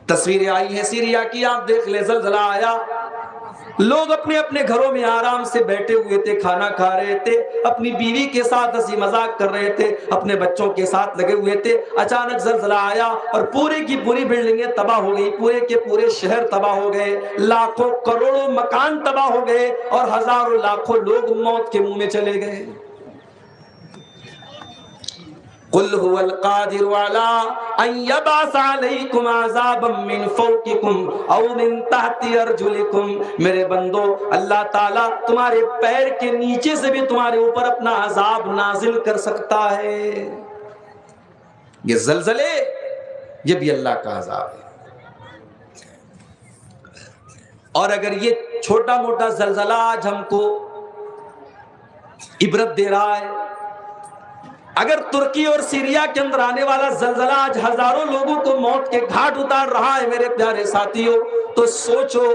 تصویریں آئی ہیں سیریا کی، آپ دیکھ لیں، زلزلہ آیا، لوگ اپنے اپنے گھروں میں آرام سے بیٹھے ہوئے تھے، کھانا کھا رہے تھے، اپنی بیوی کے ساتھ ہنسی مذاق کر رہے تھے، اپنے بچوں کے ساتھ لگے ہوئے تھے، اچانک زلزلہ آیا اور پورے کی پوری بلڈنگیں تباہ ہو گئی، پورے کے پورے شہر تباہ ہو گئے، لاکھوں کروڑوں مکان تباہ ہو گئے اور ہزاروں لاکھوں لوگ موت کے منہ میں چلے گئے۔ قل هو القادر على ان يبعث عليكم عذابا من فوقكم او من تحت ارجلكم، میرے بندو، اللہ تعالیٰ تمہارے پیر کے نیچے سے بھی تمہارے اوپر اپنا عذاب نازل کر سکتا ہے۔ یہ زلزلے یہ بھی اللہ کا عذاب ہے۔ اور اگر یہ چھوٹا موٹا زلزلہ آج ہم کو عبرت دے رہا ہے، اگر ترکی اور سیریا کے اندر آنے والا زلزلہ آج ہزاروں لوگوں کو موت کے گھاٹ اتار رہا ہے میرے پیارے ساتھیوں، تو سوچو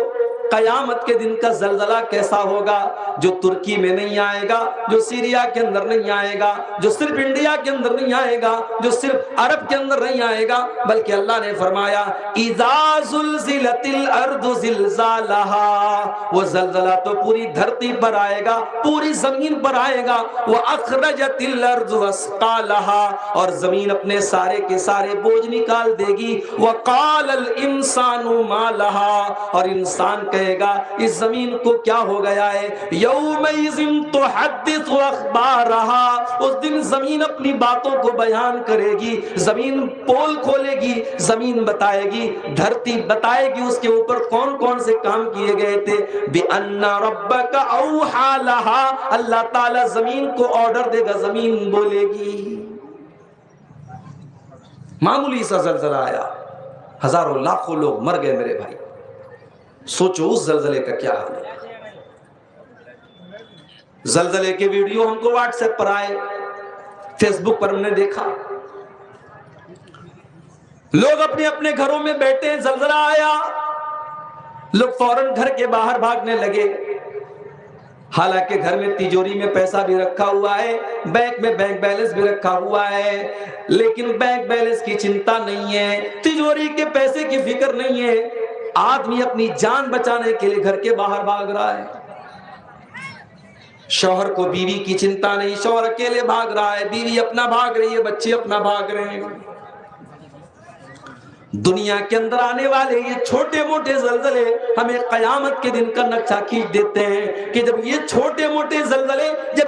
قیامت کے دن کا زلزلہ کیسا ہوگا، جو ترکی میں نہیں آئے گا، جو سیریا کے اندر نہیں آئے گا، جو صرف انڈیا کے اندر نہیں آئے گا، جو صرف عرب کے اندر نہیں آئے گا، بلکہ اللہ نے فرمایا اذا زلزلت الارض زلزالها، وہ زلزلہ تو پوری دھرتی پر آئے گا، پوری زمین پر آئے گا، واخرجت الارض اثقالها، اور زمین اپنے سارے کے سارے بوجھ نکال دے گی، وقال الانسان ما لها، اور انسان کہے گا اس زمین کو کیا ہو گیا ہے، یومئذ تحدث اخبارها، اس دن زمین اپنی باتوں کو بیان کرے گی، زمین پول کھولے گی، زمین بتائے گی، دھرتی بتائے گی اس کے اوپر کون کون سے کام کیے گئے تھے، بِأَنَّ رَبَّكَ أَوْحَى لَهَا، اللہ تعالیٰ زمین کو آرڈر دے گا، زمین بولے گی۔ معمولی سا زلزلہ آیا، ہزاروں لاکھوں لوگ مر گئے میرے بھائی، سوچو اس زلزلے کا کیا حال ہے۔ زلزلے کے ویڈیو ہم کو واٹس ایپ پر آئے، فیس بک پر ہم نے دیکھا، لوگ اپنے اپنے گھروں میں بیٹھے ہیں، زلزلہ آیا، لوگ فوراً گھر کے باہر بھاگنے لگے، حالانکہ گھر میں تجوری میں پیسہ بھی رکھا ہوا ہے، بینک میں بینک بیلنس بھی رکھا ہوا ہے، لیکن بینک بیلنس کی چنتا نہیں ہے، تجوری کے پیسے کی فکر نہیں ہے، آدمی اپنی جان بچانے کے لیے گھر کے باہر بھاگ رہا ہے۔ شوہر کو بیوی کی چنتا نہیں، شوہر اکیلے بھاگ رہا ہے، بیوی اپنا بھاگ رہی ہے، بچے اپنا بھاگ رہے ہیں۔ دنیا کے اندر آنے والے یہ چھوٹے موٹے زلزلے ہمیں قیامت کے دن کا نقشہ کھینچ دیتے ہیں کہ جب یہ چھوٹے موٹے زلزلے جب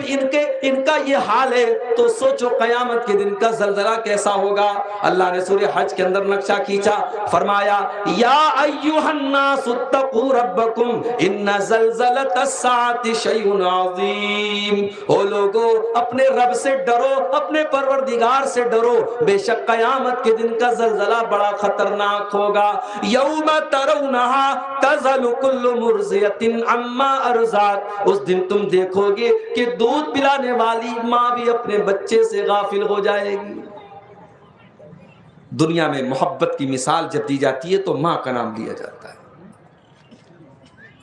ان کا یہ حال ہے تو سوچو قیامت کے دن کا زلزلہ کیسا ہوگا۔ اللہ نے سورہ حج کے اندر نقشہ کھینچا، فرمایا یا ایھا الناس اتقوا ربکم ان زلزلۃ الساعۃ شیء عظیم، او لوگو اپنے رب سے ڈرو، اپنے پروردگار سے ڈرو، بے شک قیامت کے دن کا زلزلہ بڑا خطرناک ہوگا۔ یوم ترونها تذل کل مرضعۃ عما ارضعت، اس دن تم دیکھو گے کہ دودھ پلانے والی ماں بھی اپنے بچے سے غافل ہو جائے گی۔ دنیا میں محبت کی مثال جب دی جاتی ہے تو ماں کا نام لیا جاتا ہے۔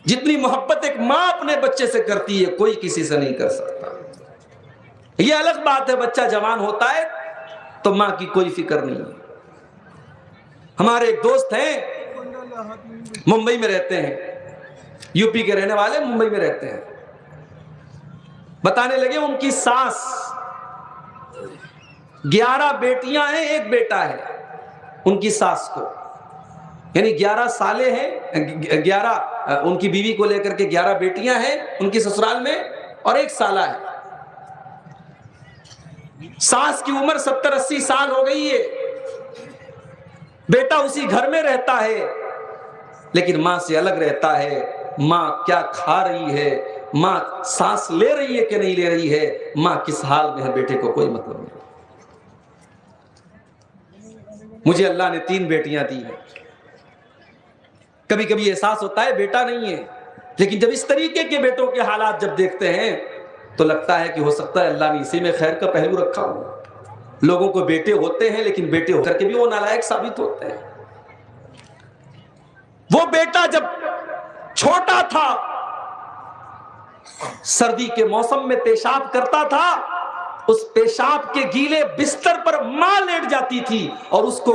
جتنی محبت ایک ماں اپنے بچے سے کرتی ہے کوئی کسی سے نہیں کر سکتا۔ یہ الگ بات ہے بچہ جوان ہوتا ہے تو ماں کی کوئی فکر نہیں ہے۔ ہمارے ایک دوست ہیں ممبئی میں رہتے ہیں، یو پی کے رہنے والے ممبئی میں رہتے ہیں، بتانے لگے ان کی ساس 11 بیٹیاں ہیں، ایک بیٹا ہے ان کی ساس کو، یعنی 11 سالے ہیں، 11 ان کی بیوی کو لے کر کے 11 بیٹیاں ہیں ان کی سسرال میں اور ایک سالہ ہے۔ ساس کی عمر 70-80 سال ہو گئی ہے، بیٹا اسی گھر میں رہتا ہے لیکن ماں سے الگ رہتا ہے۔ ماں کیا کھا رہی ہے، ماں سانس لے رہی ہے کہ نہیں لے رہی ہے، ماں کس حال میں ہے، بیٹے کو کوئی مطلب نہیں۔ مجھے اللہ نے 3 بیٹیاں دی ہیں، کبھی کبھی احساس ہوتا ہے بیٹا نہیں ہے، لیکن جب اس طریقے کے بیٹوں کے حالات جب دیکھتے ہیں تو لگتا ہے کہ ہو سکتا ہے اللہ نے اسی میں خیر کا پہلو رکھا ہو۔ لوگوں کو بیٹے ہوتے ہیں لیکن بیٹے ہو کر کے بھی وہ نالائق ثابت ہوتے ہیں۔ وہ بیٹا جب چھوٹا تھا سردی کے موسم میں پیشاب کرتا تھا، اس پیشاب کے گیلے بستر پر ماں لیٹ جاتی تھی اور اس کو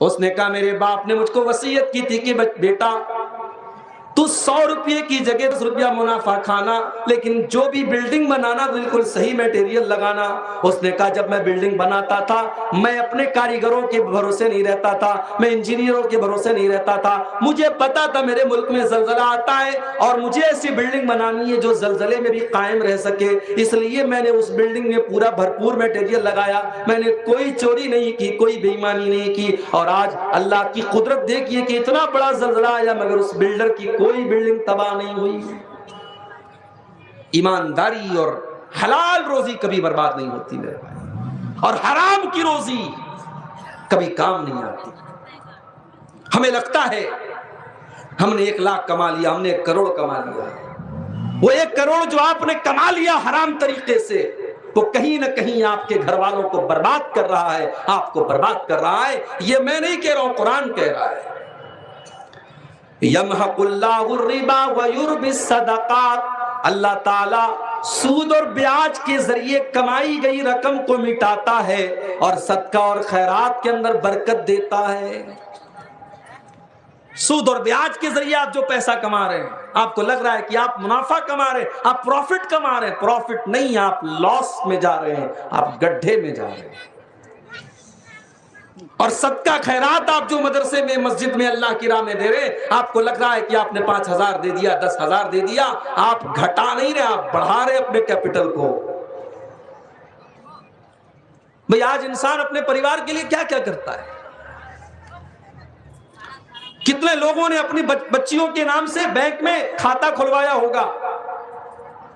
اس نے کہا میرے باپ نے مجھ کو وصیت کی تھی کہ بیٹا تو 100 روپے کی جگہ 10 روپیہ منافع کھانا، لیکن جو بھی بلڈنگ بنانا بالکل صحیح میٹیریل لگانا۔ اس نے کہا جب میں بلڈنگ بناتا تھا میں اپنے کاریگروں کے بھروسے نہیں رہتا تھا، میں انجینئروں کے بھروسے نہیں رہتا تھا، مجھے پتا تھا میرے ملک میں زلزلہ آتا ہے اور مجھے ایسی بلڈنگ بنانی ہے جو زلزلے میں بھی قائم رہ سکے، اس لیے میں نے اس بلڈنگ میں پورا بھرپور میٹیریل لگایا، میں نے کوئی چوری نہیں کی، کوئی بے ایمانی نہیں کی، اور آج اللہ کی قدرت دیکھیے کہ اتنا بڑا زلزلہ آیا مگر اس بلڈر کی کوئی بلڈنگ تباہ نہیں ہوئی۔ ایمانداری اور حلال روزی کبھی برباد نہیں ہوتی میرے بھائی، اور حرام کی روزی کبھی کام نہیں آتی۔ ہمیں لگتا ہے ہم نے 1 لاکھ کما لیا، ہم نے 1 کروڑ کما لیا، وہ 1 کروڑ جو آپ نے کما لیا حرام طریقے سے وہ کہیں نہ کہیں آپ کے گھر والوں کو برباد کر رہا ہے، آپ کو برباد کر رہا ہے۔ یہ میں نہیں کہہ رہا ہوں، قرآن کہہ رہا ہے یمحق اللہ الربا ویربی الصدقات، اللہ تعالی سود اور بیاج کے ذریعے کمائی گئی رقم کو مٹاتا ہے اور صدقہ اور خیرات کے اندر برکت دیتا ہے۔ سود اور بیاج کے ذریعے آپ جو پیسہ کما رہے ہیں، آپ کو لگ رہا ہے کہ آپ منافع کما رہے ہیں، آپ پروفٹ کما رہے ہیں، پروفٹ نہیں، آپ لاس میں جا رہے ہیں، آپ گڈھے میں جا رہے ہیں۔ اور صدقہ خیرات آپ جو مدرسے میں مسجد میں اللہ کی راہ میں دے رہے ہیں، آپ کو لگ رہا ہے کہ آپ نے 5,000 دے دیا، 10,000 دے دیا، آپ گھٹا نہیں رہے، آپ بڑھا رہے اپنے کیپٹل کو۔ بھئی آج انسان اپنے پریوار کے لیے کیا کیا کرتا ہے؟ کتنے لوگوں نے اپنی بچیوں کے نام سے بینک میں کھاتا کھلوایا ہوگا،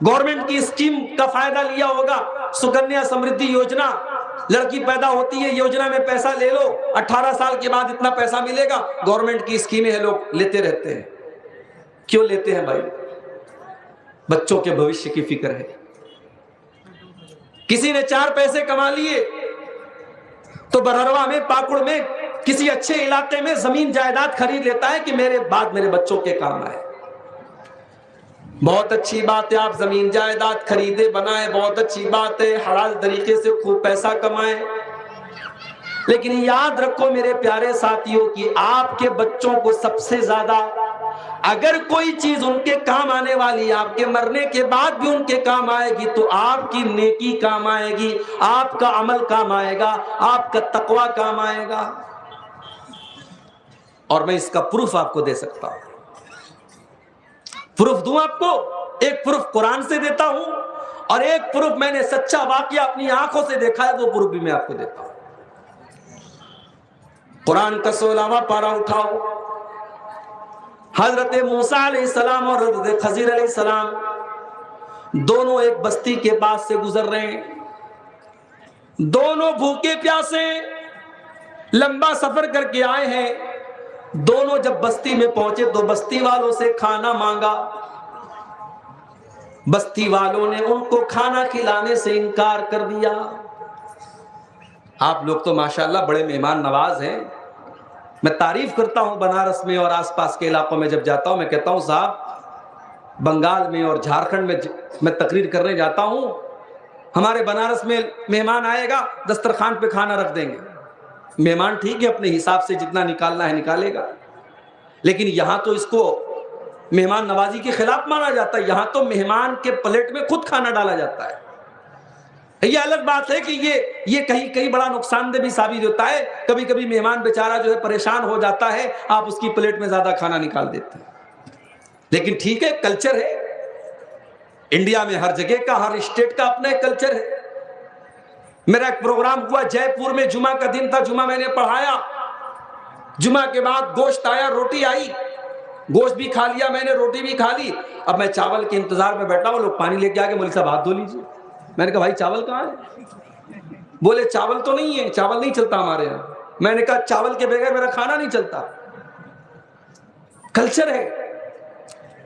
گورنمنٹ کی اسکیم کا فائدہ لیا ہوگا، سکنیا سمردھی یوجنا، لڑکی پیدا ہوتی ہے یوجنا میں پیسہ لے لو، 18 سال کے بعد اتنا پیسہ ملے گا، گورنمنٹ کی اسکیمیں ہیں، لوگ لیتے رہتے ہیں۔ کیوں لیتے ہیں بھائی؟ بچوں کے بھوشیہ کی فکر ہے۔ کسی نے 4 پیسے کما لیے تو برہروا میں، پاکڑ میں، کسی اچھے علاقے میں زمین جائیداد خرید لیتا ہے کہ میرے بعد میرے بچوں کے کام آئے۔ بہت اچھی بات ہے، آپ زمین جائیداد خریدے بنائیں، بہت اچھی بات ہے، حلال طریقے سے خوب پیسہ کمائیں، لیکن یاد رکھو میرے پیارے ساتھیوں کہ آپ کے بچوں کو سب سے زیادہ اگر کوئی چیز ان کے کام آنے والی، آپ کے مرنے کے بعد بھی ان کے کام آئے گی تو آپ کی نیکی کام آئے گی، آپ کا عمل کام آئے گا، آپ کا تقوی کام آئے گا۔ اور میں اس کا پروف آپ کو دے سکتا ہوں۔ پروف دوں آپ کو؟ ایک پروف قرآن سے دیتا ہوں اور ایک پروف میں نے سچا واقعہ اپنی آنکھوں سے دیکھا ہے، وہ پروف بھی میں آپ کو دیتا ہوں۔ قرآن کا 16واں پارہ اٹھاؤ، حضرت موسیٰ علیہ السلام اور حضرت خضر علیہ السلام دونوں ایک بستی کے پاس سے گزر رہے ہیں، دونوں بھوکے پیاسے لمبا سفر کر کے آئے ہیں۔ دونوں جب بستی میں پہنچے تو بستی والوں سے کھانا مانگا، بستی والوں نے ان کو کھانا کھلانے سے انکار کر دیا۔ آپ لوگ تو ماشاءاللہ بڑے مہمان نواز ہیں، میں تعریف کرتا ہوں بنارس میں اور آس پاس کے علاقوں میں جب جاتا ہوں، میں کہتا ہوں صاحب بنگال میں اور جھارکھنڈ میں تقریر کرنے جاتا ہوں، ہمارے بنارس میں مہمان آئے گا دسترخوان پہ کھانا رکھ دیں گے، مہمان ٹھیک ہے اپنے حساب سے جتنا نکالنا ہے نکالے گا، لیکن یہاں تو اس کو مہمان نوازی کے خلاف مانا جاتا ہے، یہاں تو مہمان کے پلیٹ میں خود کھانا ڈالا جاتا ہے۔ یہ الگ بات ہے کہ یہ کہیں بڑا نقصان دہ بھی ثابت ہوتا ہے، کبھی کبھی مہمان بیچارہ جو ہے پریشان ہو جاتا ہے، آپ اس کی پلیٹ میں زیادہ کھانا نکال دیتے ہیں، لیکن ٹھیک ہے، کلچر ہے۔ انڈیا میں ہر جگہ کا، ہر اسٹیٹ کا اپنا ایک کلچر ہے۔ میرا ایک پروگرام ہوا جے پور میں، جمعہ کا دن تھا، جمعہ میں نے پڑھایا، جمعہ کے بعد گوشت آیا، روٹی آئی، گوشت بھی کھا لیا میں نے، روٹی بھی کھا لی، اب میں چاول کے انتظار میں بیٹھا ہوں، لوگ پانی لے کے آگے، مولوی صاحب ہاتھ دھو لیجیے۔ میں نے کہا بھائی چاول کہاں ہے؟ بولے چاول تو نہیں ہے، چاول نہیں چلتا ہمارے یہاں۔ میں نے کہا چاول کے بغیر میرا کھانا نہیں چلتا۔ کلچر ہے،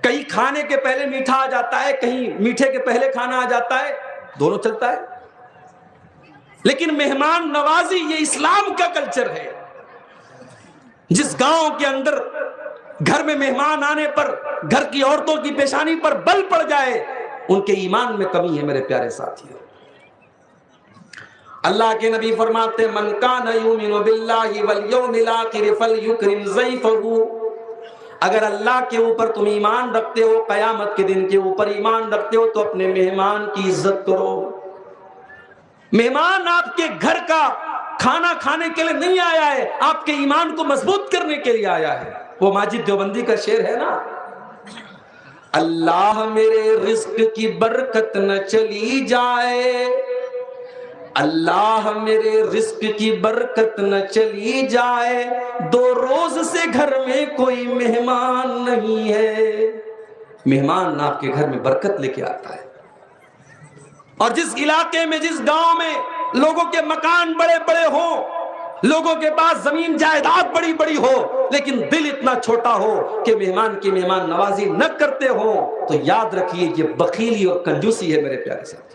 کہیں کھانے کے پہلے میٹھا آ جاتا ہے، کہیں میٹھے کے پہلے کھانا آ جاتا ہے، دونوں چلتا ہے، لیکن مہمان نوازی یہ اسلام کا کلچر ہے۔ جس گاؤں کے اندر گھر میں مہمان آنے پر گھر کی عورتوں کی پیشانی پر بل پڑ جائے، ان کے ایمان میں کمی ہے میرے پیارے ساتھیوں۔ اللہ کے نبی فرماتے من کان یؤمن باللہ والیوم الآخر فلیکرم ضیفہ، اگر اللہ کے اوپر تم ایمان رکھتے ہو، قیامت کے دن کے اوپر ایمان رکھتے ہو، تو اپنے مہمان کی عزت کرو۔ مہمان آپ کے گھر کا کھانا کھانے کے لیے نہیں آیا ہے، آپ کے ایمان کو مضبوط کرنے کے لیے آیا ہے۔ وہ ماجد دیوبندی کا شعر ہے نا، اللہ میرے رزق کی برکت نہ چلی جائے، اللہ میرے رزق کی برکت نہ چلی جائے، 2 روز سے گھر میں کوئی مہمان نہیں ہے۔ مہمان آپ کے گھر میں برکت لے کے آتا ہے۔ اور جس علاقے میں، جس گاؤں میں لوگوں کے مکان بڑے بڑے ہوں، لوگوں کے پاس زمین جائیداد بڑی بڑی ہو، لیکن دل اتنا چھوٹا ہو کہ مہمان کی مہمان نوازی نہ کرتے ہو، تو یاد رکھیے یہ بخیلی اور کنجوسی ہے میرے پیارے ساتھی۔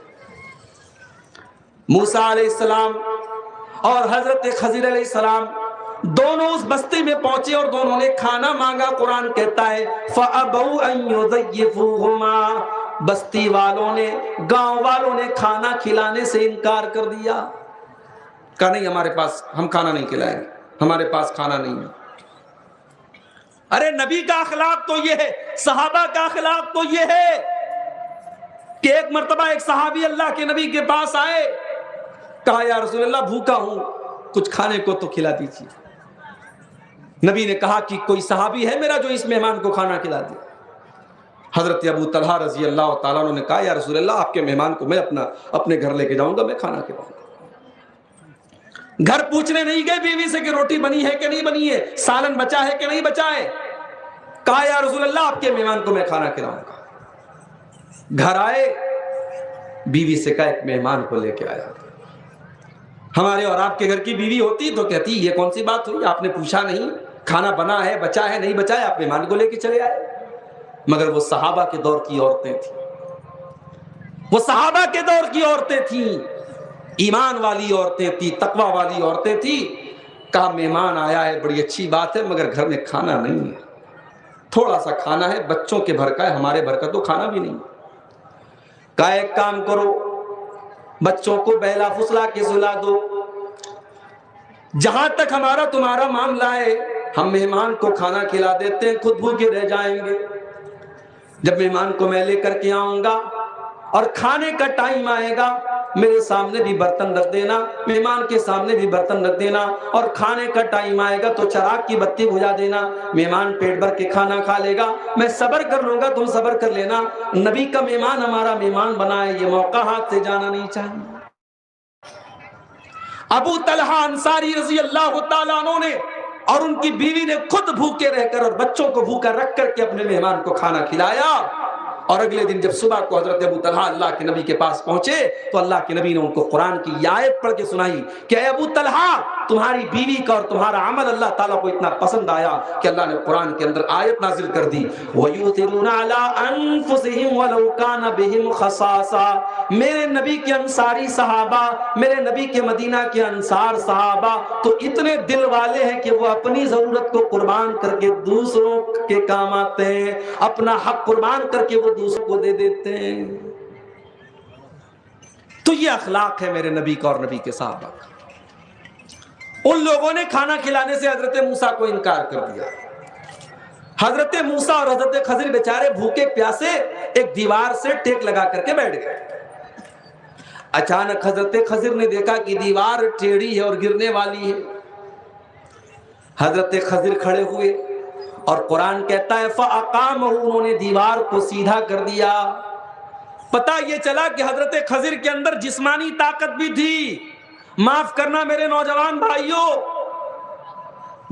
موسیٰ علیہ السلام اور حضرت خضر علیہ السلام دونوں اس بستی میں پہنچے اور دونوں نے کھانا مانگا۔ قرآن کہتا ہے فَأَبَوْا أَن يُضَيِّفُوهُمَا، بستی والوں نے، گاؤں والوں نے کھانا کھلانے سے انکار کر دیا، کہا نہیں ہمارے پاس، ہم کھانا نہیں کھلائیں گے، ہمارے پاس کھانا نہیں ہے۔ ارے نبی کا اخلاق تو یہ ہے، صحابہ کا اخلاق تو یہ ہے کہ ایک مرتبہ ایک صحابی اللہ کے نبی کے پاس آئے، کہا یا رسول اللہ بھوکا ہوں، کچھ کھانے کو تو کھلا دیجیے۔ نبی نے کہا کہ کوئی صحابی ہے میرا جو اس مہمان کو کھانا کھلا دے؟ حضرت ابو طلحہ رضی اللہ تعالیٰ عنہ نے کہا یا رسول اللہ آپ کے مہمان کو میں اپنے گھر لے کے جاؤں گا، میں کھانا کھلاؤں گا۔ گھر پوچھنے نہیں گئے بیوی سے کہ روٹی بنی ہے کہ نہیں بنی ہے، سالن بچا ہے کہ نہیں بچا ہے، کہا یا رسول اللہ آپ کے مہمان کو میں کھانا کھلاؤں گا۔ گھر آئے، بیوی سے کہا ایک مہمان کو لے کے آیا۔ ہمارے اور آپ کے گھر کی بیوی ہوتی تو کہتی یہ کون سی بات ہوئی، آپ نے پوچھا نہیں، کھانا بنا ہے، بچا ہے، نہیں بچا ہے، آپ مہمان کو لے کے چلے آئے۔ مگر وہ صحابہ کے دور کی عورتیں تھیں، وہ صحابہ کے دور کی عورتیں تھیں، ایمان والی عورتیں تھیں، تقوی والی عورتیں تھیں۔ کہا مہمان آیا ہے بڑی اچھی بات ہے، مگر گھر میں کھانا نہیں ہے، تھوڑا سا کھانا ہے، بچوں کے بھر کا ہے، ہمارے بھر کا تو کھانا بھی نہیں۔ کہا ایک کام کرو، بچوں کو بہلا فسلا کے سلا دو، جہاں تک ہمارا تمہارا معاملہ ہے ہم مہمان کو کھانا کھلا دیتے ہیں، خود بھوکے رہ جائیں گے۔ جب مہمان کو میں لے کر کے آؤں گا اور کھانے کا ٹائم آئے گا، میرے سامنے بھی برتن رکھ دینا، مہمان کے سامنے بھی برتن رکھ دینا، اور کھانے کا ٹائم آئے گا تو چراغ کی بتی بجھا دینا، مہمان پیٹ بھر کے کھانا کھا لے گا، میں صبر کر لوں گا، تم صبر کر لینا۔ نبی کا مہمان ہمارا مہمان بنا ہے، یہ موقع ہاتھ سے جانا نہیں چاہیے۔ ابو طلحہ انصاری رضی اللہ تعالیٰ عنہ نے اور ان کی بیوی نے خود بھوکے رہ کر اور بچوں کو بھوکا رکھ کر کے اپنے مہمان کو کھانا کھلایا۔ اور اگلے دن جب صبح کو حضرت ابو طلحہ اللہ کے نبی کے پاس پہنچے تو اللہ کے نبی نے ان کو قرآن کی یہ آیت پڑھ کے سنائی کہ اے ابو طلحہ، تمہاری بیوی کا اور تمہارا عمل اللہ تعالیٰ کو اتنا پسند آیا کہ اللہ نے قرآن کے اندر آیت نازل کر دی وَيُؤْثِرُونَ عَلَىٰ أَنفُسِهِمْ وَلَوْ كَانَ بِهِمْ خَصَاصَةٌ۔ میرے نبی کے انصاری صحابہ، میرے نبی کے مدینہ کے انصار صحابہ تو اتنے دل والے ہیں کہ وہ اپنی ضرورت کو قربان کر کے دوسروں کے کام آتے ہیں، اپنا حق قربان کر کے وہ دوسروں کو دے دیتے ہیں۔ تو یہ اخلاق ہے میرے نبی کا اور نبی کے صحابہ کا۔ ان لوگوں نے کھانا کھلانے سے حضرت موسیٰ کو انکار کر دیا۔ حضرت موسیٰ اور حضرت خضر بیچارے بھوکے پیاسے ایک دیوار سے ٹیک لگا کر کے بیٹھ گئے۔ اچانک حضرت خضر نے دیکھا کہ دیوار ٹیڑھی ہے اور گرنے والی ہے۔ حضرت خضر کھڑے ہوئے اور قرآن کہتا ہے فَأَقَامَهُ، انہوں نے دیوار کو سیدھا کر دیا۔ پتہ یہ چلا کہ حضرت خضر کے اندر جسمانی طاقت بھی تھی۔ معاف کرنا میرے نوجوان بھائیوں،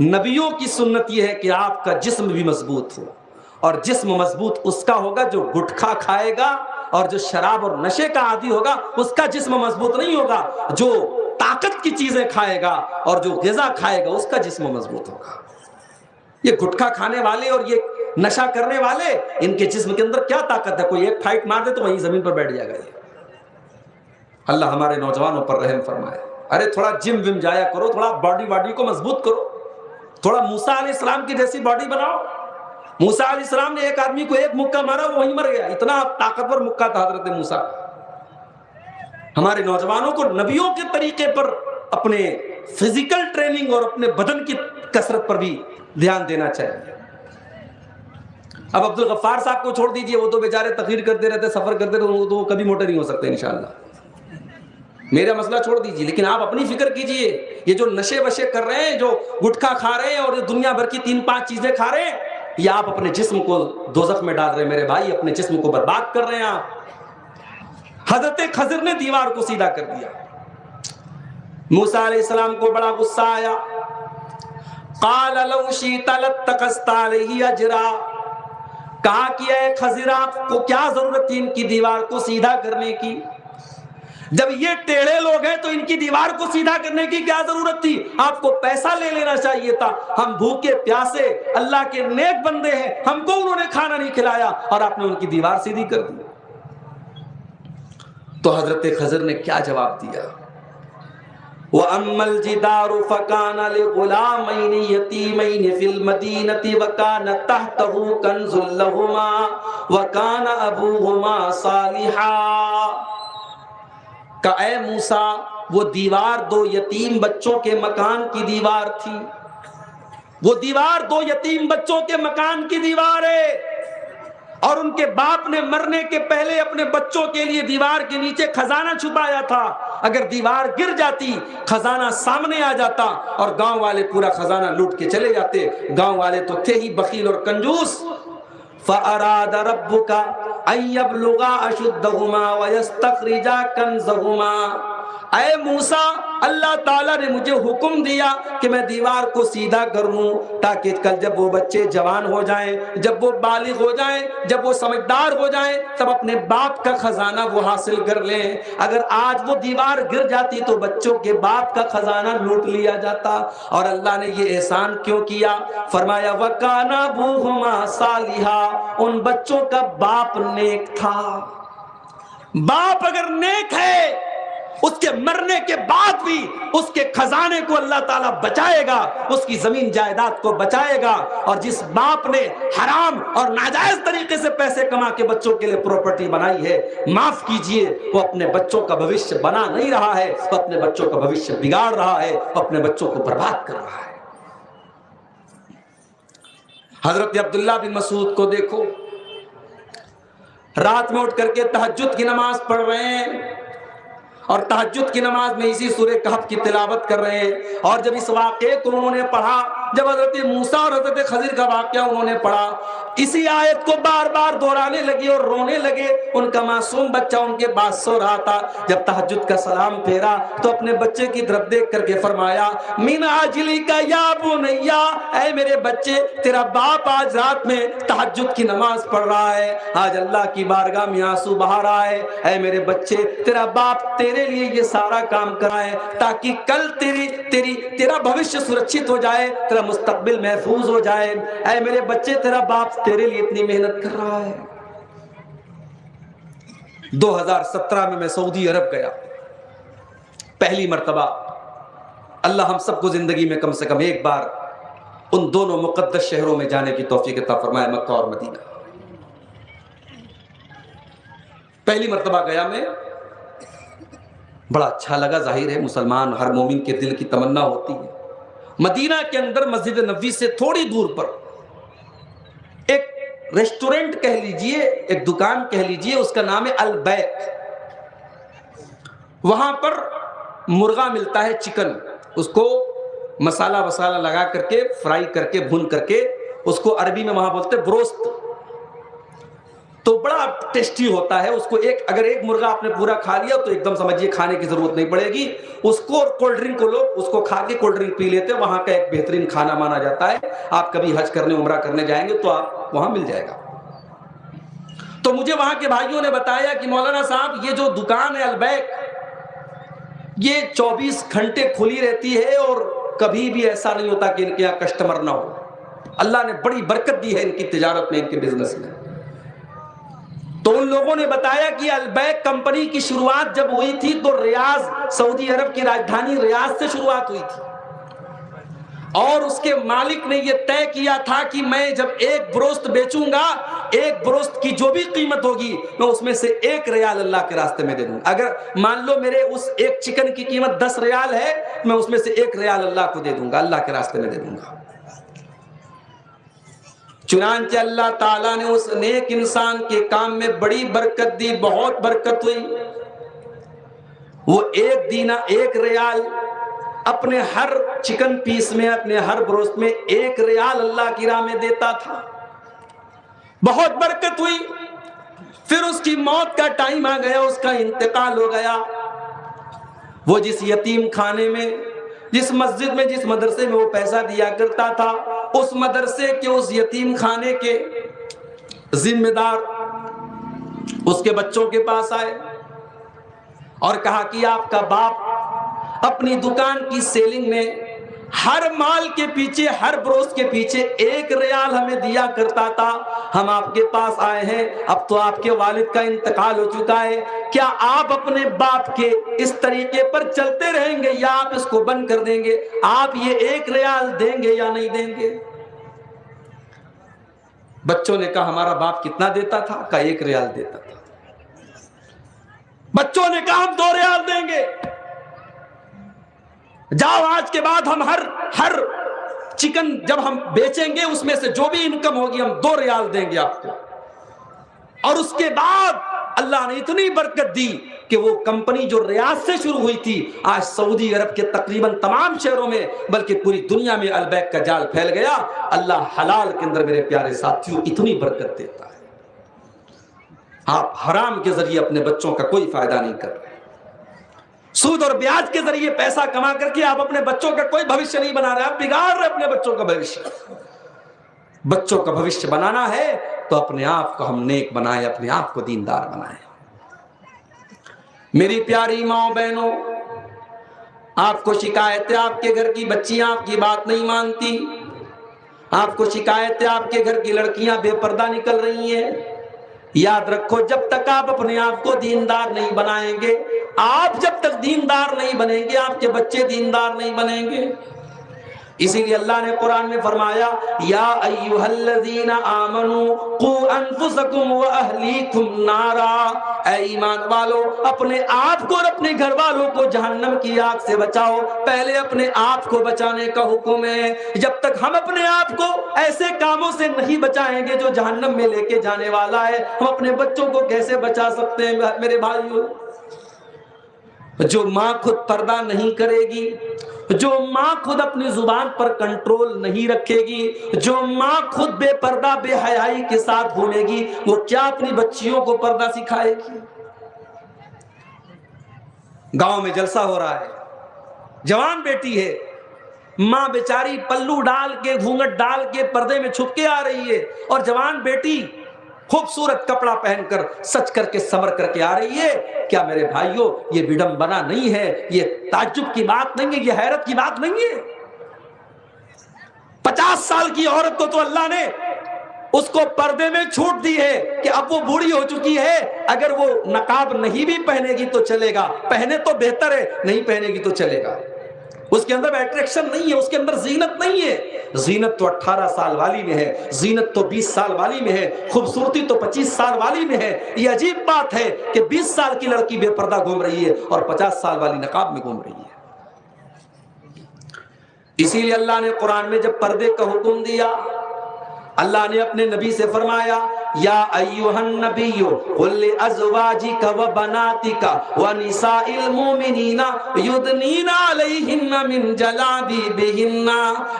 نبیوں کی سنت یہ ہے کہ آپ کا جسم بھی مضبوط ہو، اور جسم مضبوط اس کا ہوگا جو گٹکھا کھائے گا، اور جو شراب اور نشے کا عادی ہوگا اس کا جسم مضبوط نہیں ہوگا۔ جو طاقت کی چیزیں کھائے گا اور جو غذا کھائے گا اس کا جسم مضبوط ہوگا۔ یہ گٹکھا کھانے والے اور یہ نشہ کرنے والے، ان کے جسم کے اندر کیا طاقت ہے؟ کوئی ایک پھائٹ مار دے تو وہیں زمین پر بیٹھ جائے گا۔ یہ اللہ ہمارے نوجوانوں پر رحم فرمائے۔ ارے تھوڑا جم وم جایا کرو، تھوڑا باڈی کو مضبوط کرو، تھوڑا موسیٰ علیہ السلام کی جیسی باڈی بناؤ۔ موسیٰ علیہ السلام نے ایک آدمی کو ایک مکہ مارا، وہ وہیں مر گیا، اتنا طاقتور مکہ تھا حضرت موسیٰ۔ ہمارے نوجوانوں کو نبیوں کے طریقے پر اپنے فزیکل ٹریننگ اور اپنے بدن کی کثرت پر بھی دھیان دینا چاہیے. اب عبد الغفار صاحب کو چھوڑ دیجئے, وہ تو بیچارے تقریر کرتے رہتے, سفر کرتے رہتے, تو وہ کبھی موٹے نہیں ہو سکتے انشاءاللہ. میرا مسئلہ چھوڑ دیجئے, لیکن آپ اپنی فکر کیجئے. یہ جو نشے وشے کر رہے ہیں, جو گٹکھا کھا رہے ہیں اور دنیا بھر کی 3-5 چیزیں کھا رہے ہیں, یہ آپ اپنے جسم کو دوزخ میں ڈال رہے ہیں میرے بھائی, اپنے جسم کو برباد کر رہے ہیں آپ. حضرت خضر نے دیوار کو سیدھا کر دیا. موسیٰ علیہ السلام کو بڑا غصہ آیا. قال لو شئت لاتخذت علیہ اجرا, کہا کہ اے خضر آپ کو کیا ضرورت تھی ان کی دیوار کو سیدھا کرنے کی؟ جب یہ ٹیڑھے لوگ ہیں تو ان کی دیوار کو سیدھا کرنے کی کیا ضرورت تھی؟ آپ کو پیسہ لے لینا چاہیے تھا. ہم بھوکے پیاسے اللہ کے نیک بندے ہیں, ہم کو انہوں نے کھانا نہیں کھلایا اور آپ نے ان کی دیوار سیدھی کر دی. تو حضرت خضر نے کیا جواب دیا؟ وَأَمَّا الْجِدَارُ فَكَانَ لِغُلَامَيْنِ يَتِيمَيْنِ فِي الْمَدِينَةِ وَكَانَ تَحْتَهُ كَنْزٌ لَهُمَا وَكَانَ أَبُوهُمَا صَالِحًا. کہ اے موسیٰ, وہ دیوار 2 یتیم بچوں کے مکان کی دیوار تھی. وہ دیوار 2 یتیم بچوں کے مکان کی دیوار ہے, اور ان کے باپ نے مرنے کے پہلے اپنے بچوں کے لیے دیوار کے نیچے خزانہ چھپایا تھا. اگر دیوار گر جاتی, خزانہ سامنے آ جاتا اور گاؤں والے پورا خزانہ لوٹ کے چلے جاتے. گاؤں والے تو تھے ہی بخیل اور کنجوس. فَأَرَادَ رَبُّكَ أَن يَبْلُغَا أَشُدَّهُمَا وَيَسْتَخْرِجَا كَنزَهُمَا. اے موسیٰ, اللہ تعالیٰ نے مجھے حکم دیا کہ میں دیوار کو سیدھا کر لوں تاکہ کل جب وہ بچے جوان ہو جائیں, جب وہ بالغ ہو جائیں, جب وہ سمجھدار ہو جائیں, تب اپنے باپ کا خزانہ وہ حاصل کر لیں. اگر آج وہ دیوار گر جاتی تو بچوں کے باپ کا خزانہ لوٹ لیا جاتا. اور اللہ نے یہ احسان کیوں کیا؟ فرمایا وَكَانَ أَبُوهُمَا صَالِحًا, ان بچوں کا باپ نیک تھا. باپ اگر نیک ہے, اس کے مرنے کے بعد بھی اس کے خزانے کو اللہ تعالیٰ بچائے گا, اس کی زمین جائیداد کو بچائے گا. اور جس باپ نے حرام اور ناجائز طریقے سے پیسے کما کے بچوں کے لیے پراپرٹی بنائی ہے, معاف کیجئے, وہ اپنے بچوں کا بھوشیہ بنا نہیں رہا ہے, وہ اپنے بچوں کا بھوشیہ بگاڑ رہا ہے, وہ اپنے بچوں کو برباد کر رہا ہے. حضرت عبداللہ بن مسعود کو دیکھو, رات میں اٹھ کر کے تہجد کی نماز پڑھ رہے ہیں, اور تہجد کی نماز میں اسی سورہ کہف کی تلاوت کر رہے ہیں. اور جب اس واقعے کو انہوں نے پڑھا, جب حضرت موسیٰ اور حضرت خضر کا واقعہ انہوں نے پڑھا, اسی آیت کو بار بار دہرانے لگے اور رونے لگے. ان کا معصوم بچہ ان کے پاس سو رہا تھا. جب تہجد کا سلام پھیرا تو اپنے بچے کی طرف دیکھ کر کے فرمایا من اجلک یا بنیا, اے میرے بچے, تیرا باپ آج رات میں تہجد کی نماز پڑھ رہا ہے, آج اللہ کی بارگاہ میں آنسو بہا رہا ہے. اے میرے بچے, تیرا باپ تیرے لیے یہ سارا کام کرا ہے تاکہ کل تیرا بھوشیہ سرکشت ہو جائے, تیرا مستقبل محفوظ ہو جائے. اے میرے بچے, تیرا باپ تیرے لیے اتنی محنت کر رہا ہے. 2017 میں سعودی عرب گیا, پہلی مرتبہ. اللہ ہم سب کو زندگی میں کم سے کم ایک بار ان دونوں مقدس شہروں میں جانے کی توفیق عطا فرمائے, مکہ اور مدینہ. پہلی مرتبہ گیا میں, بڑا اچھا لگا. ظاہر ہے مسلمان ہر مومن کے دل کی تمنا ہوتی ہے. مدینہ کے اندر مسجد نبوی سے تھوڑی دور پر ایک ریسٹورنٹ کہہ لیجئے, ایک دکان کہہ لیجئے, اس کا نام ہے البیت. وہاں پر مرغا ملتا ہے, چکن, اس کو مسالہ وسالہ لگا کر کے, فرائی کر کے, بھون کر کے, اس کو عربی میں وہاں بولتے بروست. تو بڑا ٹیسٹی ہوتا ہے. اس کو اگر ایک مرغا آپ نے پورا کھا لیا تو ایک دم سمجھیے کھانے کی ضرورت نہیں پڑے گی. اس کو, اور کولڈ ڈرنک کو لوگ اس کو کھا کے کولڈ ڈرنک پی لیتے ہیں. وہاں کا ایک بہترین کھانا مانا جاتا ہے. آپ کبھی حج کرنے, عمرہ کرنے جائیں گے تو آپ وہاں مل جائے گا. تو مجھے وہاں کے بھائیوں نے بتایا کہ مولانا صاحب, یہ جو دکان ہے البیک, یہ 24 گھنٹے کھلی رہتی ہے اور کبھی بھی ایسا نہیں ہوتا کہ ان کے یہاں کسٹمر نہ ہو. اللہ نے بڑی برکت دی ہے ان کی تجارت میں, ان کے بزنس میں. تو ان لوگوں نے بتایا کہ البیک کمپنی کی شروعات جب ہوئی تھی تو ریاض, سعودی عرب کی راجدھانی ریاض سے شروعات ہوئی تھی. اور اس کے مالک نے یہ طے کیا تھا کہ میں جب ایک بروست بیچوں گا، ایک بروست کی جو بھی قیمت ہوگی میں اس میں سے 1 ریال اللہ کے راستے میں دے دوں گا۔ اگر مان لو میرے اس ایک چکن کی قیمت 10 ریال ہے، میں اس میں سے 1 ریال اللہ کو دے دوں گا، اللہ کے راستے میں دے دوں گا۔ چنانچہ اللہ تعالیٰ نے اس نیک انسان کے کام میں بڑی برکت دی، بہت برکت ہوئی۔ وہ 1 ریال اپنے ہر چکن پیس میں، اپنے ہر بروست میں 1 ریال اللہ کی راہ میں دیتا تھا، بہت برکت ہوئی۔ پھر اس کی موت کا ٹائم آ گیا، اس کا انتقال ہو گیا۔ وہ جس یتیم خانے میں، جس مسجد میں، جس مدرسے میں وہ پیسہ دیا کرتا تھا، اس مدرسے کے، اس یتیم خانے کے ذمہ دار اس کے بچوں کے پاس آئے اور کہا کہ آپ کا باپ اپنی دکان کی سیلنگ میں ہر مال کے پیچھے، ہر بروس کے پیچھے 1 ریال ہمیں دیا کرتا تھا، ہم آپ کے پاس آئے ہیں، اب تو آپ کے والد کا انتقال ہو چکا ہے، کیا آپ اپنے باپ کے اس طریقے پر چلتے رہیں گے یا آپ اس کو بند کر دیں گے؟ آپ یہ 1 ریال دیں گے یا نہیں دیں گے؟ بچوں نے کہا ہمارا باپ کتنا دیتا تھا؟ کہا 1 ریال دیتا تھا۔ بچوں نے کہا ہم 2 ریال دیں گے۔ جاؤ آج کے بعد ہم ہر چکن جب ہم بیچیں گے اس میں سے جو بھی انکم ہوگی ہم 2 ریال دیں گے آپ کو۔ اور اس کے بعد اللہ نے اتنی برکت دی کہ وہ کمپنی جو ریاض سے شروع ہوئی تھی آج سعودی عرب کے تقریباً تمام شہروں میں بلکہ پوری دنیا میں البیک کا جال پھیل گیا۔ اللہ حلال کے اندر میرے پیارے ساتھیوں اتنی برکت دیتا ہے، آپ حرام کے ذریعے اپنے بچوں کا کوئی فائدہ نہیں کر رہے، سود اور بیاج کے ذریعے پیسہ کما کر کے آپ اپنے بچوں کا کوئی بھوشیہ نہیں بنا رہے، آپ بگاڑ رہے اپنے بچوں کا بھوشیہ۔ بچوں کا بھوشیہ بنانا ہے تو اپنے آپ کو ہم نیک بنائیں، اپنے آپ کو دیندار بنائیں۔ میری پیاری ماں بہنوں، آپ کو شکایت ہے آپ کے گھر کی بچیاں آپ کی بات نہیں مانتی، آپ کو شکایت ہے آپ کے گھر کی لڑکیاں بے پردہ نکل رہی ہیں، یاد رکھو جب تک آپ اپنے آپ کو دیندار نہیں بنائیں گے، آپ جب تک دیندار نہیں بنیں گے آپ کے بچے دیندار نہیں بنیں گے۔ اسی لیے اللہ نے قرآن میں فرمایا یا ایھا الذین آمنوا قوا انفسکم واہلیکم نارا، اے ایمان والو اپنے آپ کو اور اپنے گھر والوں کو جہنم کی آگ سے بچاؤ۔ پہلے اپنے آپ کو بچانے کا حکم ہے۔ جب تک ہم اپنے آپ کو ایسے کاموں سے نہیں بچائیں گے جو جہنم میں لے کے جانے والا ہے، ہم اپنے بچوں کو کیسے بچا سکتے ہیں؟ میرے بھائیوں، جو ماں خود پردہ نہیں کرے گی، جو ماں خود اپنی زبان پر کنٹرول نہیں رکھے گی، جو ماں خود بے پردہ بے حیائی کے ساتھ گھومے گی، وہ کیا اپنی بچیوں کو پردہ سکھائے گی؟ گاؤں میں جلسہ ہو رہا ہے، جوان بیٹی ہے، ماں بیچاری پلو ڈال کے گھونگھٹ ڈال کے پردے میں چھپ کے آ رہی ہے، اور جوان بیٹی خوبصورت کپڑا پہن کر سچ کر کے سمر کر کے آ رہی ہے۔ کیا میرے بھائیوں یہ وڈمبنا نہیں ہے؟ یہ تعجب کی بات نہیں ہے؟ یہ حیرت کی بات نہیں ہے؟ 50 سال کی عورت کو تو اللہ نے اس کو پردے میں چھوٹ دی ہے کہ اب وہ بوڑھی ہو چکی ہے، اگر وہ نقاب نہیں بھی پہنے گی تو چلے گا، پہنے تو بہتر ہے، نہیں پہنے گی تو چلے گا۔ اس کے اندر اٹریکشن نہیں ہے، اس کے اندر زینت نہیں ہے۔ زینت تو 18 سال والی میں ہے، زینت تو 20 سال والی میں ہے، خوبصورتی تو 25 سال والی میں ہے۔ یہ عجیب بات ہے کہ 20 سال کی لڑکی بے پردہ گھوم رہی ہے اور 50 سال والی نقاب میں گھوم رہی ہے۔ اسی لیے اللہ نے قرآن میں جب پردے کا حکم دیا، اللہ نے اپنے نبی سے فرمایا یا ایھا النبی قل لازواجک وبناتک ونساء المؤمنین یدنین علیہن من جلابیبہن،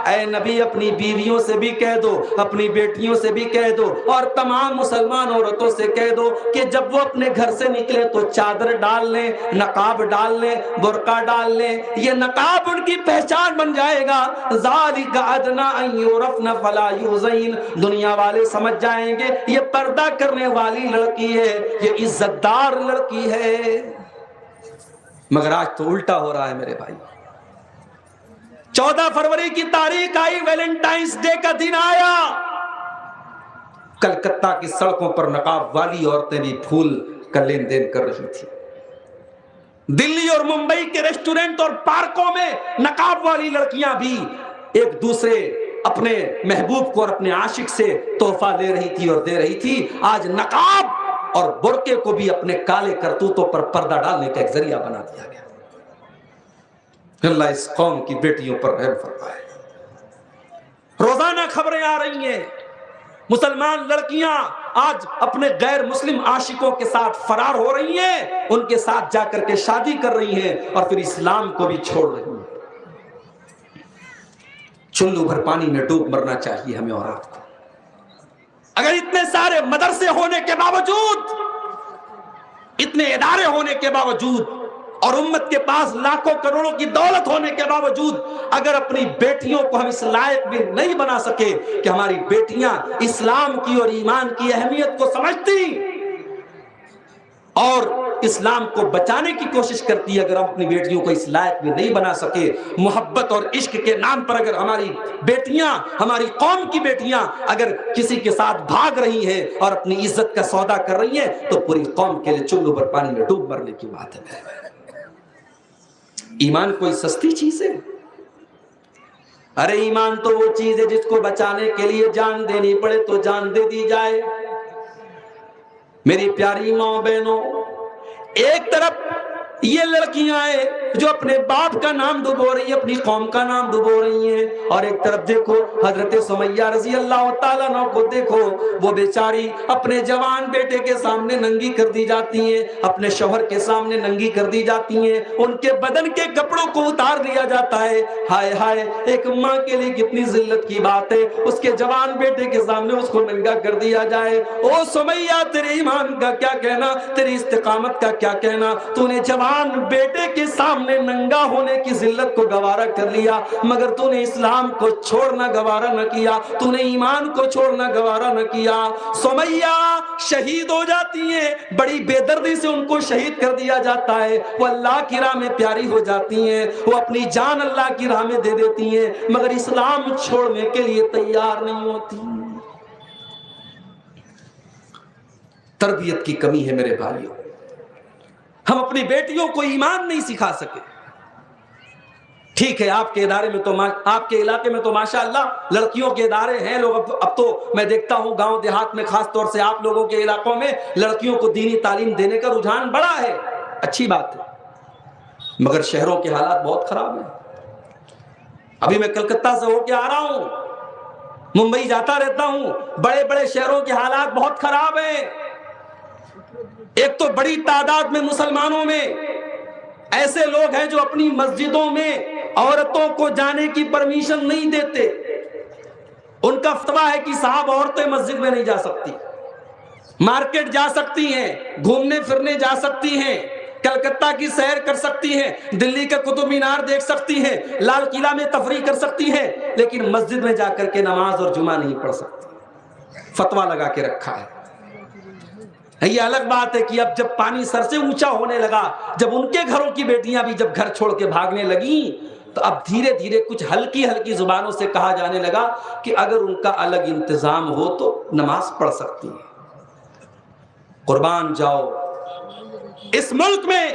اے نبی اپنی بیویوں سے بھی کہہ دو، اپنی بیٹیوں سے بھی کہہ دو، اور تمام مسلمان عورتوں سے کہہ دو کہ جب وہ اپنے گھر سے نکلے تو چادر ڈال لیں، نقاب ڈال لیں، برقع ڈال لیں، یہ نقاب ان کی پہچان بن جائے گا۔ ذالک ادنی ان یعرفن فلا یؤذین، دنیا والے سمجھ جائیں گے یہ پردہ کرنے والی لڑکی ہے، یہ عزت دار لڑکی ہے۔ مگر آج تو الٹا ہو رہا ہے میرے بھائی۔ 14 فروری کی تاریخ آئی، ویلنٹائنس ڈے کا دن آیا، کلکتہ کی سڑکوں پر نقاب والی عورتیں بھی پھول کا لین دین کر رہی تھی، دلی اور ممبئی کے ریسٹورنٹ اور پارکوں میں نقاب والی لڑکیاں بھی ایک دوسرے اپنے محبوب کو اور اپنے عاشق سے تحفہ لے رہی تھی اور دے رہی تھی، آج نقاب اور برقعے کو بھی اپنے کالے کرتوتوں پر پردہ ڈالنے کا ایک ذریعہ بنا دیا گیا۔ اللہ اس قوم کی بیٹیوں پر رحم فرمائے۔ روزانہ خبریں آ رہی ہیں، مسلمان لڑکیاں آج اپنے غیر مسلم عاشقوں کے ساتھ فرار ہو رہی ہیں، ان کے ساتھ جا کر کے شادی کر رہی ہیں اور پھر اسلام کو بھی چھوڑ رہی ہیں۔ چلو بھر پانی میں ڈوب مرنا چاہیے ہمیں اور آپ کو۔ اگر اتنے سارے مدرسے ہونے کے باوجود، اتنے ادارے ہونے کے باوجود اور امت کے پاس لاکھوں کروڑوں کی دولت ہونے کے باوجود اگر اپنی بیٹیوں کو ہم اس لائق بھی نہیں بنا سکے کہ ہماری بیٹیاں اسلام کی اور ایمان کی اہمیت کو سمجھتی اور اسلام کو بچانے کی کوشش کرتی ہے، اگر ہم اپنی بیٹیوں کو اس لائق بھی نہیں بنا سکے، محبت اور عشق کے نام پر اگر ہماری بیٹیاں، ہماری قوم کی بیٹیاں اگر کسی کے ساتھ بھاگ رہی ہیں اور اپنی عزت کا سودا کر رہی ہیں، تو پوری قوم کے لیے چلو بھر پانی میں ڈوب مرنے کی بات ہے۔ ایمان کوئی سستی چیز ہے؟ ارے ایمان تو وہ چیز ہے جس کو بچانے کے لیے جان دینی پڑے تو جان دے دی جائے۔ میری پیاری ماں بہنوں، ایک طرف یہ لڑکیاں ہیں جو اپنے باپ کا نام ڈبو رہی ہیں، اپنی قوم کا نام ڈبو رہی ہیں، اور ایک طرف دیکھو حضرت سمیہ رضی اللہ تعالیٰ عنہ کو دیکھو، وہ بیچاری اپنے جوان بیٹے کے سامنے ننگی کر دی جاتی ہیں، اپنے شوہر کے سامنے ننگی کر دی جاتی ہیں، ان کے بدن کے کپڑوں کو اتار دیا جاتا ہے۔ ہائے ہائے، ایک ماں کے لیے کتنی ذلت کی بات ہے، اس کے جوان بیٹے کے سامنے اس کو ننگا کر دیا جائے۔ او سمیہ، تیرے ایمان کا کیا کہنا، تیری استقامت کا کیا کہنا، تو نے جوان بیٹے کے سامنے ننگا ہونے کی ذلت کو گوارا کر لیا، مگر تو نے اسلام کو چھوڑنا گوارا نہ کیا، تو نے ایمان کو چھوڑنا گوارا نہ کیا۔ سمیہ شہید ہو جاتی ہیں، بڑی بے دردی سے ان کو شہید کر دیا جاتا ہے، وہ اللہ کی راہ میں پیاری ہو جاتی ہیں، وہ اپنی جان اللہ کی راہ میں دے دیتی ہیں، مگر اسلام چھوڑنے کے لیے تیار نہیں ہوتی۔ تربیت کی کمی ہے میرے بھائیوں، ہم اپنی بیٹیوں کو ایمان نہیں سکھا سکے۔ ٹھیک ہے، آپ کے ادارے میں تو آپ کے علاقے میں تو ماشاءاللہ لڑکیوں کے ادارے ہیں، لوگ اب تو میں دیکھتا ہوں گاؤں دیہات میں، خاص طور سے آپ لوگوں کے علاقوں میں لڑکیوں کو دینی تعلیم دینے کا رجحان بڑا ہے، اچھی بات ہے، مگر شہروں کے حالات بہت خراب ہیں۔ ابھی میں کلکتہ سے ہو کے آ رہا ہوں، ممبئی جاتا رہتا ہوں، بڑے بڑے شہروں کے حالات بہت خراب ہیں۔ ایک تو بڑی تعداد میں مسلمانوں میں ایسے لوگ ہیں جو اپنی مسجدوں میں عورتوں کو جانے کی پرمیشن نہیں دیتے، ان کا فتویٰ ہے کہ صاحب عورتیں مسجد میں نہیں جا سکتی، مارکیٹ جا سکتی ہیں، گھومنے پھرنے جا سکتی ہیں، کلکتہ کی سیر کر سکتی ہیں، دلی کا قطب مینار دیکھ سکتی ہیں، لال قلعہ میں تفریح کر سکتی ہیں، لیکن مسجد میں جا کر کے نماز اور جمعہ نہیں پڑھ سکتی، فتویٰ لگا کے رکھا ہے۔ یہ الگ بات ہے کہ اب جب پانی سر سے اونچا ہونے لگا، جب ان کے گھروں کی بیٹیاں بھی جب گھر چھوڑ کے بھاگنے لگیں، تو اب دھیرے دھیرے کچھ ہلکی ہلکی زبانوں سے کہا جانے لگا کہ اگر ان کا الگ انتظام ہو تو نماز پڑھ سکتی ہیں۔ قربان جاؤ، اس ملک میں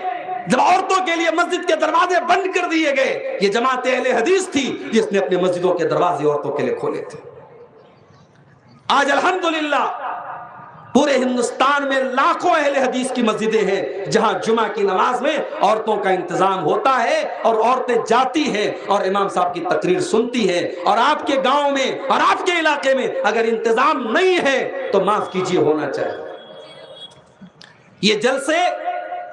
جب عورتوں کے لیے مسجد کے دروازے بند کر دیے گئے، یہ جماعت اہل حدیث تھی جس نے اپنے مسجدوں کے دروازے عورتوں کے لیے کھولے تھے۔ آج الحمدللہ پورے ہندوستان میں لاکھوں اہل حدیث کی مسجدیں ہیں جہاں جمعہ کی نماز میں عورتوں کا انتظام ہوتا ہے اور عورتیں جاتی ہیں اور امام صاحب کی تقریر سنتی ہیں۔ اور آپ کے گاؤں میں اور آپ کے علاقے میں اگر انتظام نہیں ہے تو معاف کیجیے، ہونا چاہیے۔ یہ جلسے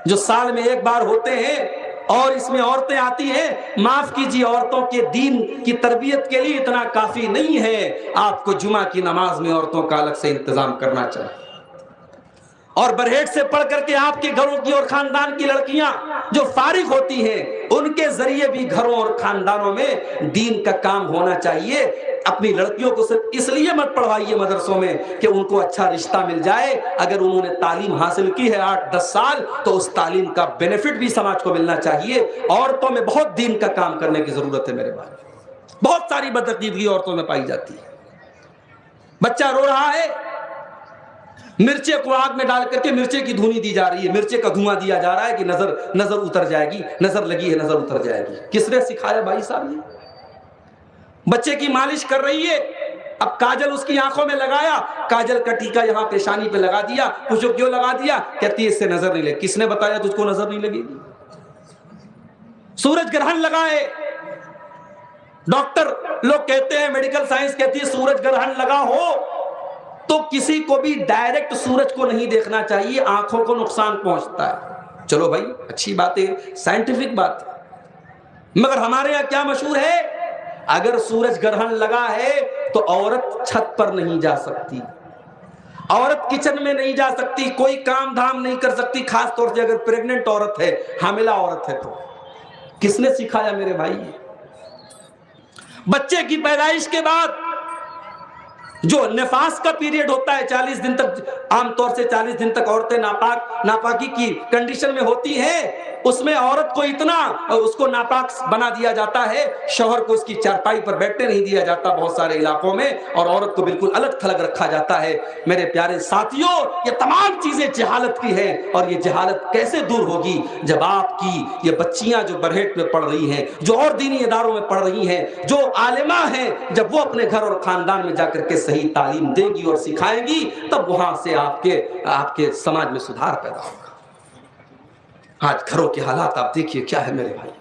جو سال میں ایک بار ہوتے ہیں اور اس میں عورتیں آتی ہیں، معاف کیجیے، عورتوں کے دین کی تربیت کے لیے اتنا کافی نہیں ہے، آپ کو جمعہ کی نماز میں عورتوں کا الگ سے انتظام کرنا چاہیے۔ اور برہیٹ سے پڑھ کر کے آپ کے گھروں کی اور خاندان کی لڑکیاں جو فارغ ہوتی ہیں، ان کے ذریعے بھی گھروں اور خاندانوں میں دین کا کام ہونا چاہیے۔ اپنی لڑکیوں کو صرف اس لیے مت پڑھوائیے مدرسوں میں کہ ان کو اچھا رشتہ مل جائے، اگر انہوں نے تعلیم حاصل کی ہے 8-10 سال تو اس تعلیم کا بینیفٹ بھی سماج کو ملنا چاہیے۔ عورتوں میں بہت دین کا کام کرنے کی ضرورت ہے میرے بھائی، بہت ساری بدعقیدگی عورتوں میں پائی جاتی ہے۔ بچہ رو رہا ہے، مرچے کو آگ میں ڈال کر کے مرچے کی دھونی دی جا رہی ہے، مرچے کا دھواں دیا جا رہا ہے کہ نظر اتر جائے گی، نظر لگی ہے نظر اتر جائے گی۔ کس نے سکھایا بھائی صاحب؟ بچے کی مالش کر رہی ہے، اب کاجل اس کی آنکھوں میں لگایا، کاجل کا ٹیکا یہاں پیشانی پہ لگا دیا، پوچھو کیوں لگا دیا؟ کہتی ہے اس سے نظر نہیں لگی۔ کس نے بتایا تجھ کو نظر نہیں لگی؟ سورج گرہن لگا ہے، ڈاکٹر لوگ کہتے ہیں، میڈیکل سائنس کہتی ہے سورج گرہن لگا ہو تو کسی کو بھی ڈائریکٹ سورج کو نہیں دیکھنا چاہیے، آنکھوں کو نقصان پہنچتا ہے۔ چلو بھائی اچھی بات ہے، سائنٹیفک بات ہے، مگر ہمارے یہاں کیا مشہور ہے؟ اگر سورج گرہن لگا ہے تو عورت چھت پر نہیں جا سکتی، عورت کچن میں نہیں جا سکتی، کوئی کام دھام نہیں کر سکتی، خاص طور سے اگر پریگننٹ عورت ہے، حاملہ عورت ہے تو۔ کس نے سکھایا میرے بھائی؟ بچے کی پیدائش کے بعد جو نفاس کا پیریڈ ہوتا ہے 40 دن تک، عام طور سے 40 دن تک عورتیں ناپاکی کی کنڈیشن میں ہوتی ہیں، اس میں عورت کو اتنا اس کو ناپاک بنا دیا جاتا ہے، شوہر کو اس کی چارپائی پر بیٹھنے نہیں دیا جاتا بہت سارے علاقوں میں، اور عورت کو بالکل الگ تھلگ رکھا جاتا ہے۔ میرے پیارے ساتھیوں، یہ تمام چیزیں جہالت کی ہیں، اور یہ جہالت کیسے دور ہوگی جب آپ کی یہ بچیاں جو برہیٹ میں پڑھ رہی ہیں، جو اور دینی اداروں میں پڑھ رہی ہیں، جو عالمہ ہیں، جب وہ اپنے گھر اور خاندان میں جا کر کے صحیح تعلیم دیں گی اور سکھائیں گی، تب وہاں سے آپ کے سماج میں سدھار پیدا ہوگا۔ آج گھروں کے حالات آپ دیکھیے کیا ہے میرے بھائی۔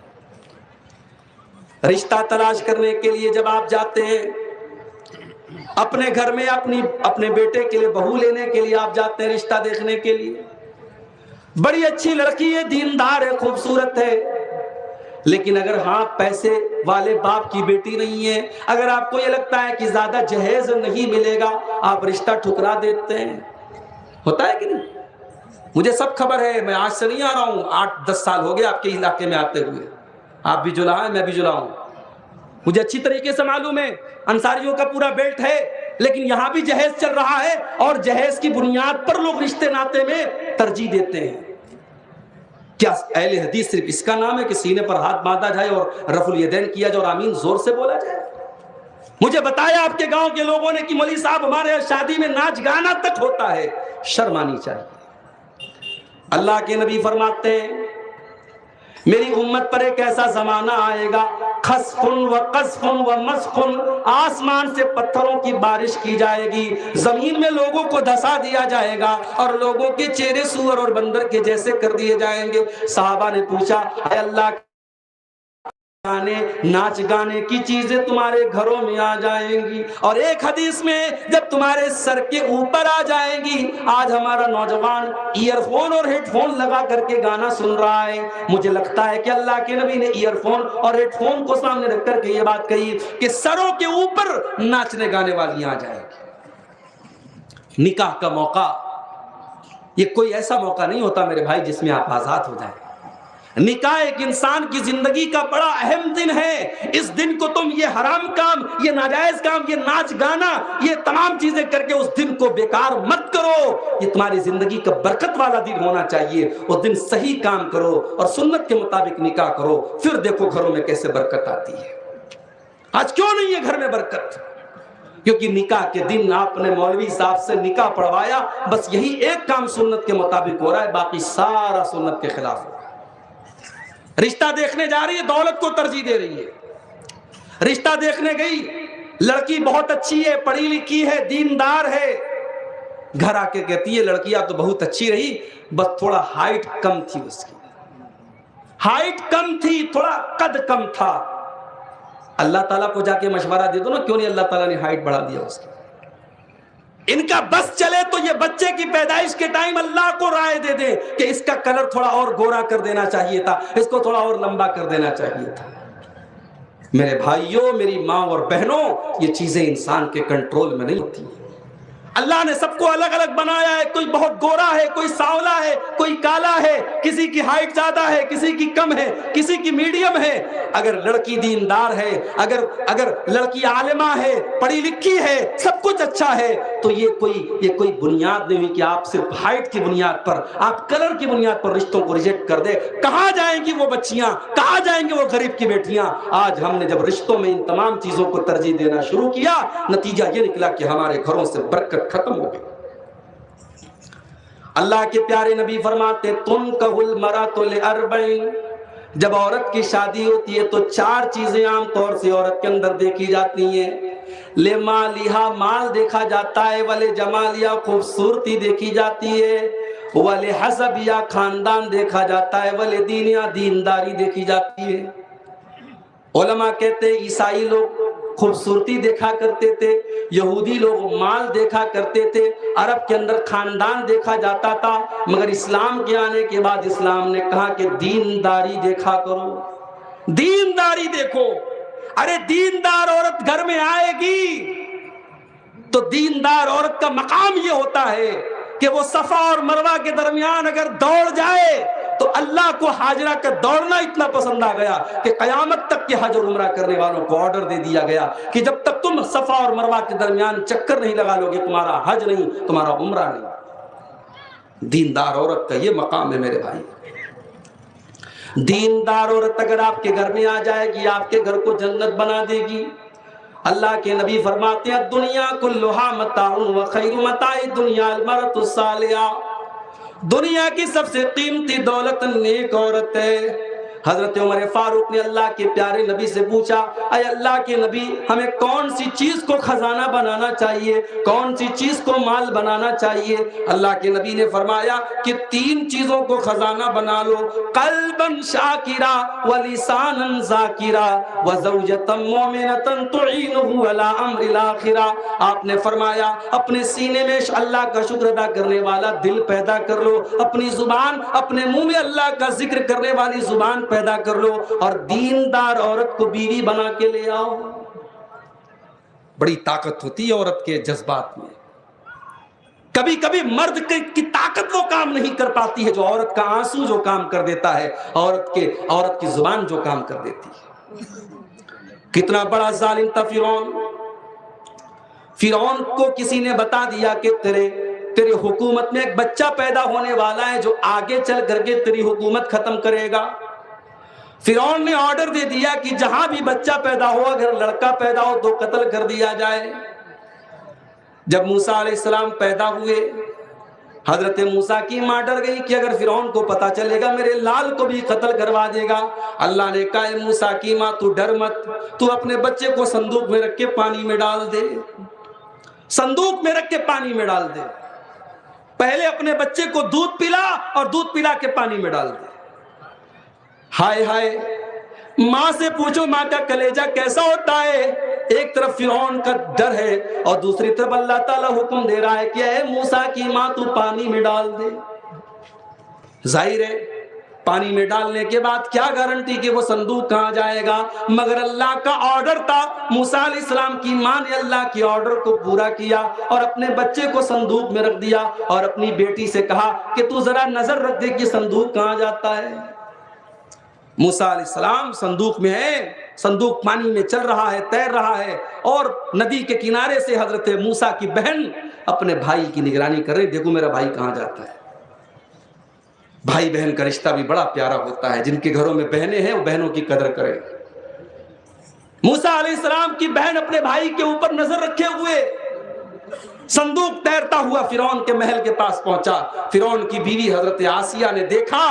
رشتہ تلاش کرنے کے لیے جب آپ جاتے ہیں اپنے گھر میں، اپنے بیٹے کے لیے بہو لینے کے لیے آپ جاتے ہیں رشتہ دیکھنے کے لیے، بڑی اچھی لڑکی ہے، دیندار ہے، خوبصورت ہے، لیکن اگر ہاں پیسے والے باپ کی بیٹی نہیں ہے، اگر آپ کو یہ لگتا ہے کہ زیادہ جہیز نہیں ملے گا، آپ رشتہ ٹھکرا دیتے ہیں۔ ہوتا ہے کہ نہیں؟ مجھے سب خبر ہے، میں آج سے نہیں آ رہا ہوں، 8-10 سال ہو گئے آپ کے علاقے میں آتے ہوئے، آپ بھی جلا ہیں میں بھی جلا ہوں، مجھے اچھی طریقے سے معلوم ہے، انصاریوں کا پورا بیلٹ ہے، لیکن یہاں بھی جہیز چل رہا ہے، اور جہیز کی بنیاد پر لوگ رشتے ناتے میں ترجیح دیتے ہیں۔ کیا اہل حدیث صرف اس کا نام ہے کہ سینے پر ہاتھ باندھا جائے اور رفع الیدین کیا جائے اور آمین زور سے بولا جائے؟ مجھے بتایا آپ کے گاؤں کے لوگوں نے کہ مولوی صاحب ہمارے یہاں شادی میں ناچ گانا تک ہوتا ہے، شرم آنی چاہیے۔ اللہ کے نبی فرماتے ہیں میری امت پر ایک ایسا زمانہ آئے گا، خسف و قذف و مسخ، آسمان سے پتھروں کی بارش کی جائے گی، زمین میں لوگوں کو دھسا دیا جائے گا، اور لوگوں کے چہرے سور اور بندر کے جیسے کر دیے جائیں گے۔ صحابہ نے پوچھا اے اللہ ناچ گانے کی چیزیں تمہارے گھروں میں آ جائیں گی، اور ایک حدیث میں جب تمہارے سر کے اوپر آ جائیں گی۔ آج ہمارا نوجوان ایئر فون اور ہیڈ فون لگا کر کے گانا سن رہا ہے، مجھے لگتا ہے کہ اللہ کے نبی نے ایئر فون اور ہیڈ فون کو سامنے رکھ کر کے یہ بات کہی کہ سروں کے اوپر ناچنے گانے والی آ جائیں گی۔ نکاح کا موقع یہ کوئی ایسا موقع نہیں ہوتا میرے بھائی جس میں آپ آزاد ہو جائیں۔ نکاح ایک انسان کی زندگی کا بڑا اہم دن ہے، اس دن کو تم یہ حرام کام، یہ ناجائز کام، یہ ناچ گانا، یہ تمام چیزیں کر کے اس دن کو بیکار مت کرو۔ یہ تمہاری زندگی کا برکت والا دن ہونا چاہیے، اس دن صحیح کام کرو اور سنت کے مطابق نکاح کرو، پھر دیکھو گھروں میں کیسے برکت آتی ہے۔ آج کیوں نہیں ہے گھر میں برکت؟ کیونکہ نکاح کے دن آپ نے مولوی صاحب سے نکاح پڑھوایا، بس یہی ایک کام سنت کے مطابق ہو رہا ہے، باقی سارا سنت کے خلاف ہو رہا ہے۔ رشتہ دیکھنے جا رہی ہے، دولت کو ترجیح دے رہی ہے۔ رشتہ دیکھنے گئی، لڑکی بہت اچھی ہے، پڑھی لکھی ہے، دیندار ہے، گھر آ کے کہتی ہے لڑکیاں تو بہت اچھی رہی، بس تھوڑا ہائٹ کم تھی، اس کی ہائٹ کم تھی، تھوڑا قد کم تھا۔ اللہ تعالیٰ کو جا کے مشورہ دے دو نا، کیوں نہیں اللہ تعالیٰ نے ہائٹ بڑھا دیا اس کی؟ ان کا بس چلے تو یہ بچے کی پیدائش کے ٹائم اللہ کو رائے دے دے کہ اس کا کلر تھوڑا اور گورا کر دینا چاہیے تھا، اس کو تھوڑا اور لمبا کر دینا چاہیے تھا۔ میرے بھائیوں، میری ماں اور بہنوں، یہ چیزیں انسان کے کنٹرول میں نہیں ہوتی۔ اللہ نے سب کو الگ الگ بنایا ہے، کوئی بہت گورا ہے، کوئی سانولا ہے، کوئی کالا ہے، کسی کی ہائٹ زیادہ ہے، کسی کی کم ہے، کسی کی میڈیم ہے۔ اگر لڑکی دیندار ہے، اگر لڑکی عالمہ ہے، پڑھی لکھی ہے، سب کچھ اچھا ہے، تو یہ کوئی بنیاد نہیں ہوئی کہ آپ صرف ہائٹ کی بنیاد پر، آپ کلر کی بنیاد پر رشتوں کو ریجیکٹ کر دے۔ کہاں جائیں گی وہ بچیاں، کہاں جائیں گے وہ غریب کی بیٹیاں؟ آج ہم نے جب رشتوں میں ان تمام چیزوں کو ترجیح دینا شروع کیا، نتیجہ یہ نکلا کہ ہمارے گھروں سے برکت ختم ہو گئی۔ اللہ کے پیارے نبی فرماتے تنکح المرأۃ لأربع، جب عورت کی شادی ہوتی ہے تو 4 چیزیں عام طور سے عورت کے اندر دیکھی جاتی ہیں. لمالہا مال دیکھا جاتا ہے، ولجمالہا خوبصورتی دیکھی جاتی ہے، ولحسبہا خاندان دیکھا جاتا ہے، ولدینہا دینداری دیکھی جاتی ہے. علماء کہتے ہیں عیسائی لوگ خوبصورتی دیکھا کرتے تھے، یہودی لوگ مال دیکھا کرتے تھے، عرب کے اندر خاندان دیکھا جاتا تھا، مگر اسلام کے آنے کے بعد اسلام نے کہا کہ دینداری دیکھا کرو، دینداری دیکھو. ارے دیندار عورت گھر میں آئے گی تو دیندار عورت کا مقام یہ ہوتا ہے کہ وہ صفا اور مروہ کے درمیان اگر دوڑ جائے تو اللہ کو حاجرہ کا دوڑنا اتنا پسند آ گیا کہ قیامت تک کے حج اور عمرہ کرنے والوں کو آرڈر دے دیا گیا کہ جب تک تم صفا اور مروہ کے درمیان چکر نہیں لگا لو گے تمہارا حج نہیں، تمہارا عمرہ نہیں. دیندار عورت کا یہ مقام ہے میرے بھائی. دیندار عورت اگر آپ کے گھر میں آ جائے گی آپ کے گھر کو جنت بنا دے گی. اللہ کے نبی فرماتے ہیں دنیا کلھا متاع وخیر متاع الدنیا المرأۃ الصالحہ، دنیا کی سب سے قیمتی دولت نیک عورت ہے. حضرت عمر فاروق نے اللہ کے پیارے نبی سے پوچھا اے اللہ کے نبی ہمیں کون سی چیز کو خزانہ بنانا چاہیے، کون سی چیز کو مال بنانا چاہیے؟ اللہ کے نبی نے فرمایا کہ 3 چیزوں کو خزانہ بنا لو، قلبا شاکرا ولسانا ذاکرا وزوجتا مومنتا تعینہ علی امر الاخرہ. آپ نے فرمایا اپنے سینے میں اللہ کا شکر ادا کرنے والا دل پیدا کر لو، اپنی زبان اپنے منہ میں اللہ کا ذکر کرنے والی زبان پیدا کر لو، اور دیندار عورت کو بیوی بنا کے لے آؤ. بڑی طاقت ہوتی ہے عورت کے جذبات میں. کبھی کبھی مرد کی طاقت وہ کام نہیں کر پاتی ہے جو عورت کا آنسو جو کام کر دیتا ہے، عورت کی زبان جو کام کر دیتی ہے. کتنا بڑا ظالم تھا فرعون. فرعون کو کسی نے بتا دیا کہ تیرے حکومت میں ایک بچہ پیدا ہونے والا ہے جو آگے چل کر کے تیری حکومت ختم کرے گا. فرعون نے آرڈر دے دیا کہ جہاں بھی بچہ پیدا ہو، اگر لڑکا پیدا ہو تو قتل کر دیا جائے. جب موسیٰ علیہ السلام پیدا ہوئے حضرت موسیٰ کی ماں ڈر گئی کہ اگر فرعون کو پتا چلے گا میرے لال کو بھی قتل کروا دے گا. اللہ نے کہا اے موسیٰ کی ماں تو ڈر مت، تو اپنے بچے کو صندوق میں رکھ کے پانی میں ڈال دے، صندوق میں رکھ کے پانی میں ڈال دے. پہلے اپنے بچے کو دودھ پلا اور دودھ پلا کے پانی میں ڈال دے. ہائے ہائے، ماں سے پوچھو ماں کا کلیجہ کیسا ہوتا ہے. ایک طرف فرعون کا ڈر ہے اور دوسری طرف اللہ تعالیٰ حکم دے رہا ہے کہ اے موسیٰ کی ماں تو پانی میں ڈال دے. ظاہر ہے پانی میں ڈالنے کے بعد کیا گارنٹی کہ وہ صندوق کہاں جائے گا، مگر اللہ کا آرڈر تھا. موسیٰ علیہ السلام کی ماں نے اللہ کی آرڈر کو پورا کیا اور اپنے بچے کو صندوق میں رکھ دیا اور اپنی بیٹی سے کہا کہ تو ذرا نظر رکھ دے کہ صندوق کہاں جاتا ہے. موسیٰ علیہ السلام صندوق میں ہے، صندوق پانی میں چل رہا ہے، تیر رہا ہے، اور ندی کے کنارے سے حضرت موسیٰ کی بہن اپنے بھائی کی نگرانی کر رہی، دیکھو میرا بھائی کہاں جاتا ہے. بھائی بہن کا رشتہ بھی بڑا پیارا ہوتا ہے. جن کے گھروں میں بہنیں ہیں وہ بہنوں کی قدر کریں. موسیٰ علیہ السلام کی بہن اپنے بھائی کے اوپر نظر رکھے ہوئے صندوق تیرتا ہوا فرعون کے محل کے پاس پہنچا. فرعون کی بیوی حضرت آسیہ نے دیکھا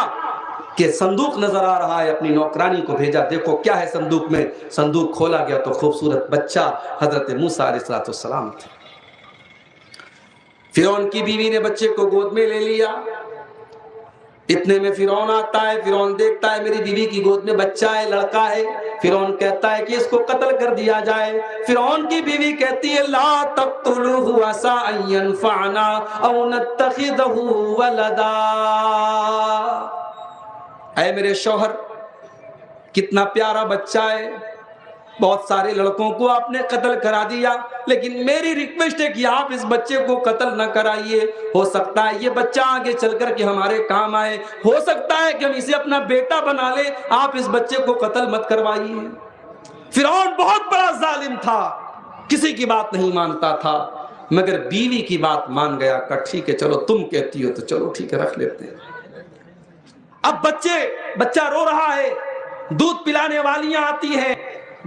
کہ صندوق نظر آ رہا ہے، اپنی نوکرانی کو بھیجا دیکھو کیا ہے صندوق میں. صندوق کھولا گیا تو خوبصورت بچہ حضرت موسیٰ علیہ السلام تھے. فرعون کی بیوی نے بچے کو گود میں لے لیا. اتنے میں فرعون آتا ہے، فرعون دیکھتا ہے میری بیوی کی گود میں بچہ ہے، لڑکا ہے. فرعون کہتا ہے کہ اس کو قتل کر دیا جائے. فرعون کی بیوی کہتی ہے لا تقتلوه عسى ان ينفعنا او نتخذه ولدا. اے میرے شوہر کتنا پیارا بچہ ہے، بہت سارے لڑکوں کو آپ نے قتل کرا دیا، لیکن میری ریکویسٹ ہے کہ آپ اس بچے کو قتل نہ کرائیے. ہو سکتا ہے یہ بچہ آگے چل کر کے ہمارے کام آئے، ہو سکتا ہے کہ ہم اسے اپنا بیٹا بنا لیں، آپ اس بچے کو قتل مت کروائیے. فرعون بہت بڑا ظالم تھا، کسی کی بات نہیں مانتا تھا، مگر بیوی کی بات مان گیا کہ ٹھیک ہے چلو تم کہتی ہو تو چلو ٹھیک ہے رکھ لیتے ہیں. اب بچہ رو رہا ہے، دودھ پلانے والیاں آتی ہیں،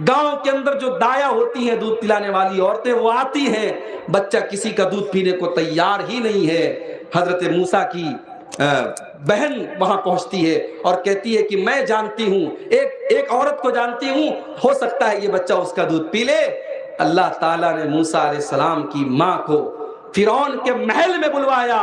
گاؤں کے اندر جو دایا ہوتی ہیں دودھ پلانے والی عورتیں وہ آتی ہیں. بچہ کسی کا دودھ پینے کو تیار ہی نہیں ہے. حضرت موسیٰ کی بہن وہاں پہنچتی ہے اور کہتی ہے کہ میں جانتی ہوں، ایک عورت کو جانتی ہوں، ہو سکتا ہے یہ بچہ اس کا دودھ پی لے۔ اللہ تعالیٰ نے موسیٰ علیہ السلام کی ماں کو فرعون کے محل میں بلوایا،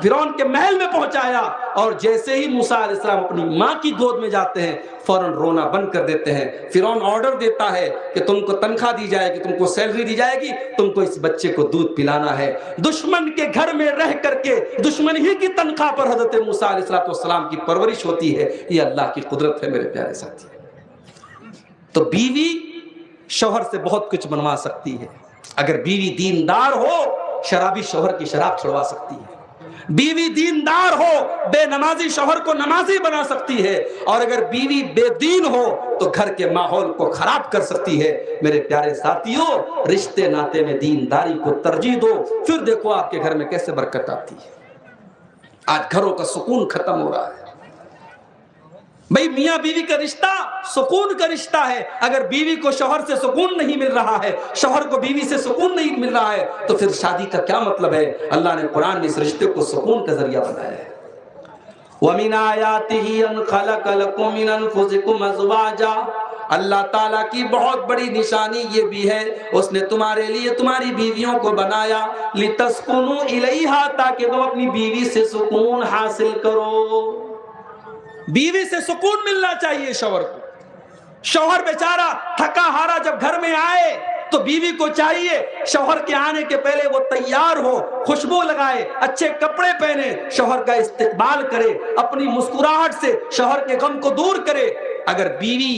فرعون کے محل میں پہنچایا، اور جیسے ہی موسیٰ علیہ السلام اپنی ماں کی گود میں جاتے ہیں فوراً رونا بند کر دیتے ہیں۔ فرعون آرڈر دیتا ہے کہ تم کو تنخواہ دی جائے گی، تم کو سیلری دی جائے گی، تم کو اس بچے کو دودھ پلانا ہے۔ دشمن کے گھر میں رہ کر کے دشمن ہی کی تنخواہ پر حضرت موسیٰ علیہ السلام کی پرورش ہوتی ہے۔ یہ اللہ کی قدرت ہے میرے پیارے ساتھی۔ تو بیوی شوہر سے بہت کچھ بنوا سکتی ہے۔ اگر بیوی دیندار ہو، شرابی شوہر کی شراب چھڑوا سکتی ہے۔ بیوی دیندار ہو، بے نمازی شوہر کو نمازی بنا سکتی ہے، اور اگر بیوی بے دین ہو تو گھر کے ماحول کو خراب کر سکتی ہے۔ میرے پیارے ساتھیوں، رشتے ناتے میں دینداری کو ترجیح دو، پھر دیکھو آپ کے گھر میں کیسے برکت آتی ہے۔ آج گھروں کا سکون ختم ہو رہا ہے۔ بھئی میاں بیوی کا رشتہ سکون کا رشتہ ہے، اگر بیوی کو شوہر سے سکون نہیں مل رہا ہے، شوہر کو بیوی سے سکون نہیں مل رہا ہے، تو پھر شادی کا کیا مطلب ہے؟ اللہ نے قرآن میں اس رشتے کو سکون کا ذریعہ بنایا ہے۔ وَمِنْ آيَاتِهِ أَنْ خَلَقَ لَكُم مِّنْ أَنفُسِكُمْ أَزْوَاجًا، اللہ تعالیٰ کی بہت بڑی نشانی یہ بھی ہے، اس نے تمہارے لیے تمہاری بیویوں کو بنایا، لِتَسْكُنُوا إِلَيْهَا، تاکہ تم اپنی بیوی سے سکون حاصل کرو۔ بیوی سے سکون ملنا چاہیے شوہر کو۔ شوہر بیچارہ تھکا ہارا جب گھر میں آئے تو بیوی کو چاہیے شوہر کے آنے کے پہلے وہ تیار ہو، خوشبو لگائے، اچھے کپڑے پہنے، شوہر کا استقبال کرے، اپنی مسکراہٹ سے شوہر کے غم کو دور کرے۔ اگر بیوی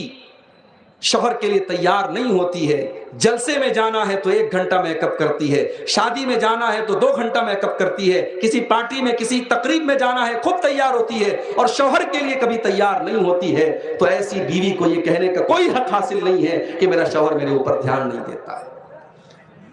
شوہر کے لیے تیار نہیں ہوتی ہے، جلسے میں جانا ہے تو 1 گھنٹہ میک اپ کرتی ہے، شادی میں جانا ہے تو 2 گھنٹہ میک اپ کرتی ہے، کسی پارٹی میں کسی تقریب میں جانا ہے خود تیار ہوتی ہے، اور شوہر کے لیے کبھی تیار نہیں ہوتی ہے، تو ایسی بیوی کو یہ کہنے کا کوئی حق حاصل نہیں ہے کہ میرا شوہر میرے اوپر دھیان نہیں دیتا ہے۔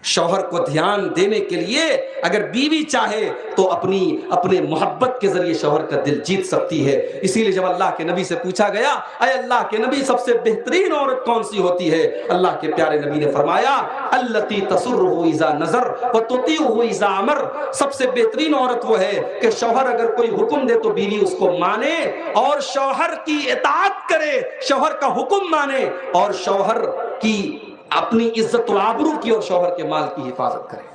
شوہر کو دھیان دینے کے لیے اگر بیوی چاہے تو اپنے محبت کے ذریعے شوہر کا دل جیت سکتی ہے۔ اسی لیے جب اللہ کے نبی سے پوچھا گیا، اے اللہ کے نبی سب سے بہترین عورت کون سی ہوتی ہے؟ اللہ کے پیارے نبی نے فرمایا، التی تسرہ اذا نظر وتطیعہ اذا امر، سب سے بہترین عورت وہ ہے کہ شوہر اگر کوئی حکم دے تو بیوی اس کو مانے اور شوہر کی اطاعت کرے، شوہر کا حکم مانے، اور شوہر کی اپنی عزت و آبرو کی اور شوہر کے مال کی حفاظت کرے۔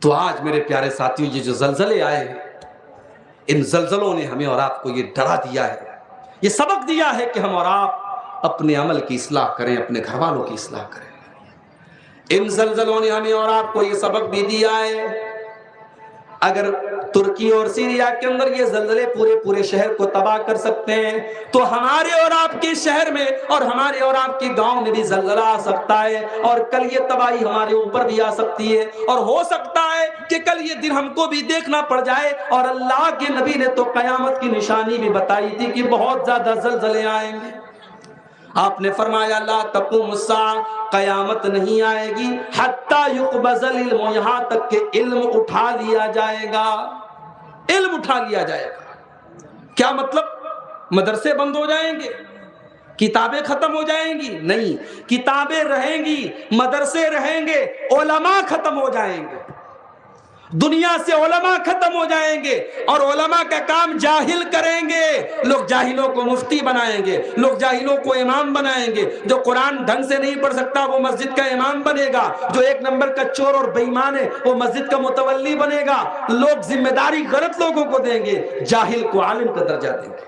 تو آج میرے پیارے ساتھیوں، یہ جو زلزلے آئے ہیں، ان زلزلوں نے ہمیں اور آپ کو یہ ڈرا دیا ہے، یہ سبق دیا ہے کہ ہم اور آپ اپنے عمل کی اصلاح کریں، اپنے گھر والوں کی اصلاح کریں۔ ان زلزلوں نے ہمیں اور آپ کو یہ سبق بھی دیا ہے، اگر ترکی اور سیریا کے اندر یہ زلزلے پورے شہر کو تباہ کر سکتے ہیں، تو ہمارے اور آپ کے شہر میں اور ہمارے اور آپ کے گاؤں میں بھی زلزلہ آ سکتا ہے، اور کل یہ تباہی ہمارے اوپر بھی آ سکتی ہے، اور ہو سکتا ہے کہ کل یہ دن ہم کو بھی دیکھنا پڑ جائے۔ اور اللہ کے نبی نے تو قیامت کی نشانی بھی بتائی تھی کہ بہت زیادہ زلزلے آئیں گے۔ آپ نے فرمایا لا تقوم الساعہ، قیامت نہیں آئے گی حتی یقبض العلم، یہاں تک کہ علم اٹھا لیا جائے گا، علم اٹھا لیا جائے گا۔ کیا مطلب؟ مدرسے بند ہو جائیں گے، کتابیں ختم ہو جائیں گی؟ نہیں، کتابیں رہیں گی، مدرسے رہیں گے، علماء ختم ہو جائیں گے، دنیا سے علماء ختم ہو جائیں گے، اور علماء کا کام جاہل کریں گے۔ لوگ جاہلوں کو مفتی بنائیں گے، لوگ جاہلوں کو امام بنائیں گے، جو قرآن ڈھنگ سے نہیں پڑھ سکتا وہ مسجد کا امام بنے گا، جو 1 نمبر کا چور اور بے ایمان ہے وہ مسجد کا متولی بنے گا۔ لوگ ذمہ داری غلط لوگوں کو دیں گے، جاہل کو عالم کا درجہ دیں گے۔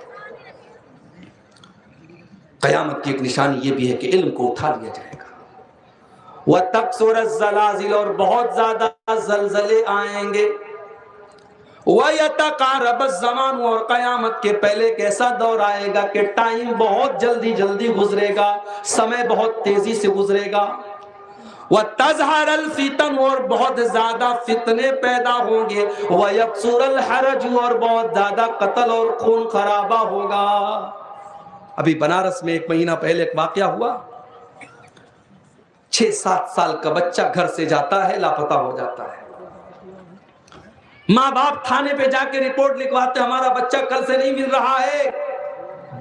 قیامت کی ایک نشانی یہ بھی ہے کہ علم کو اٹھا لیا جائے گا۔ وَتَكْسُرَ الزَّلَازِلُ، اور بہت زیادہ زلزلے آئیں گے۔ وَيَتَقَارَبَ الزَّمَانُ، اور قیامت کے پہلے ایک ایسا دور آئے گا کہ ٹائم بہت جلدی گزرے گا، سمے بہت تیزی سے گزرے گا۔ وَتَظْهَرَ الْفِتَنُ، اور بہت زیادہ فتنے پیدا ہوں گے۔ وَيَكْثُرَ الْحَرَجُ، اور بہت زیادہ قتل اور خون خرابہ ہوگا۔ ابھی بنارس میں 1 مہینہ پہلے ایک واقعہ ہوا، 6-7 سال کا بچہ گھر سے جاتا ہے، لاپتہ ہو جاتا ہے۔ ماں باپ تھانے پہ جا کے رپورٹ لکھواتے ہمارا بچہ کل سے نہیں مل رہا ہے۔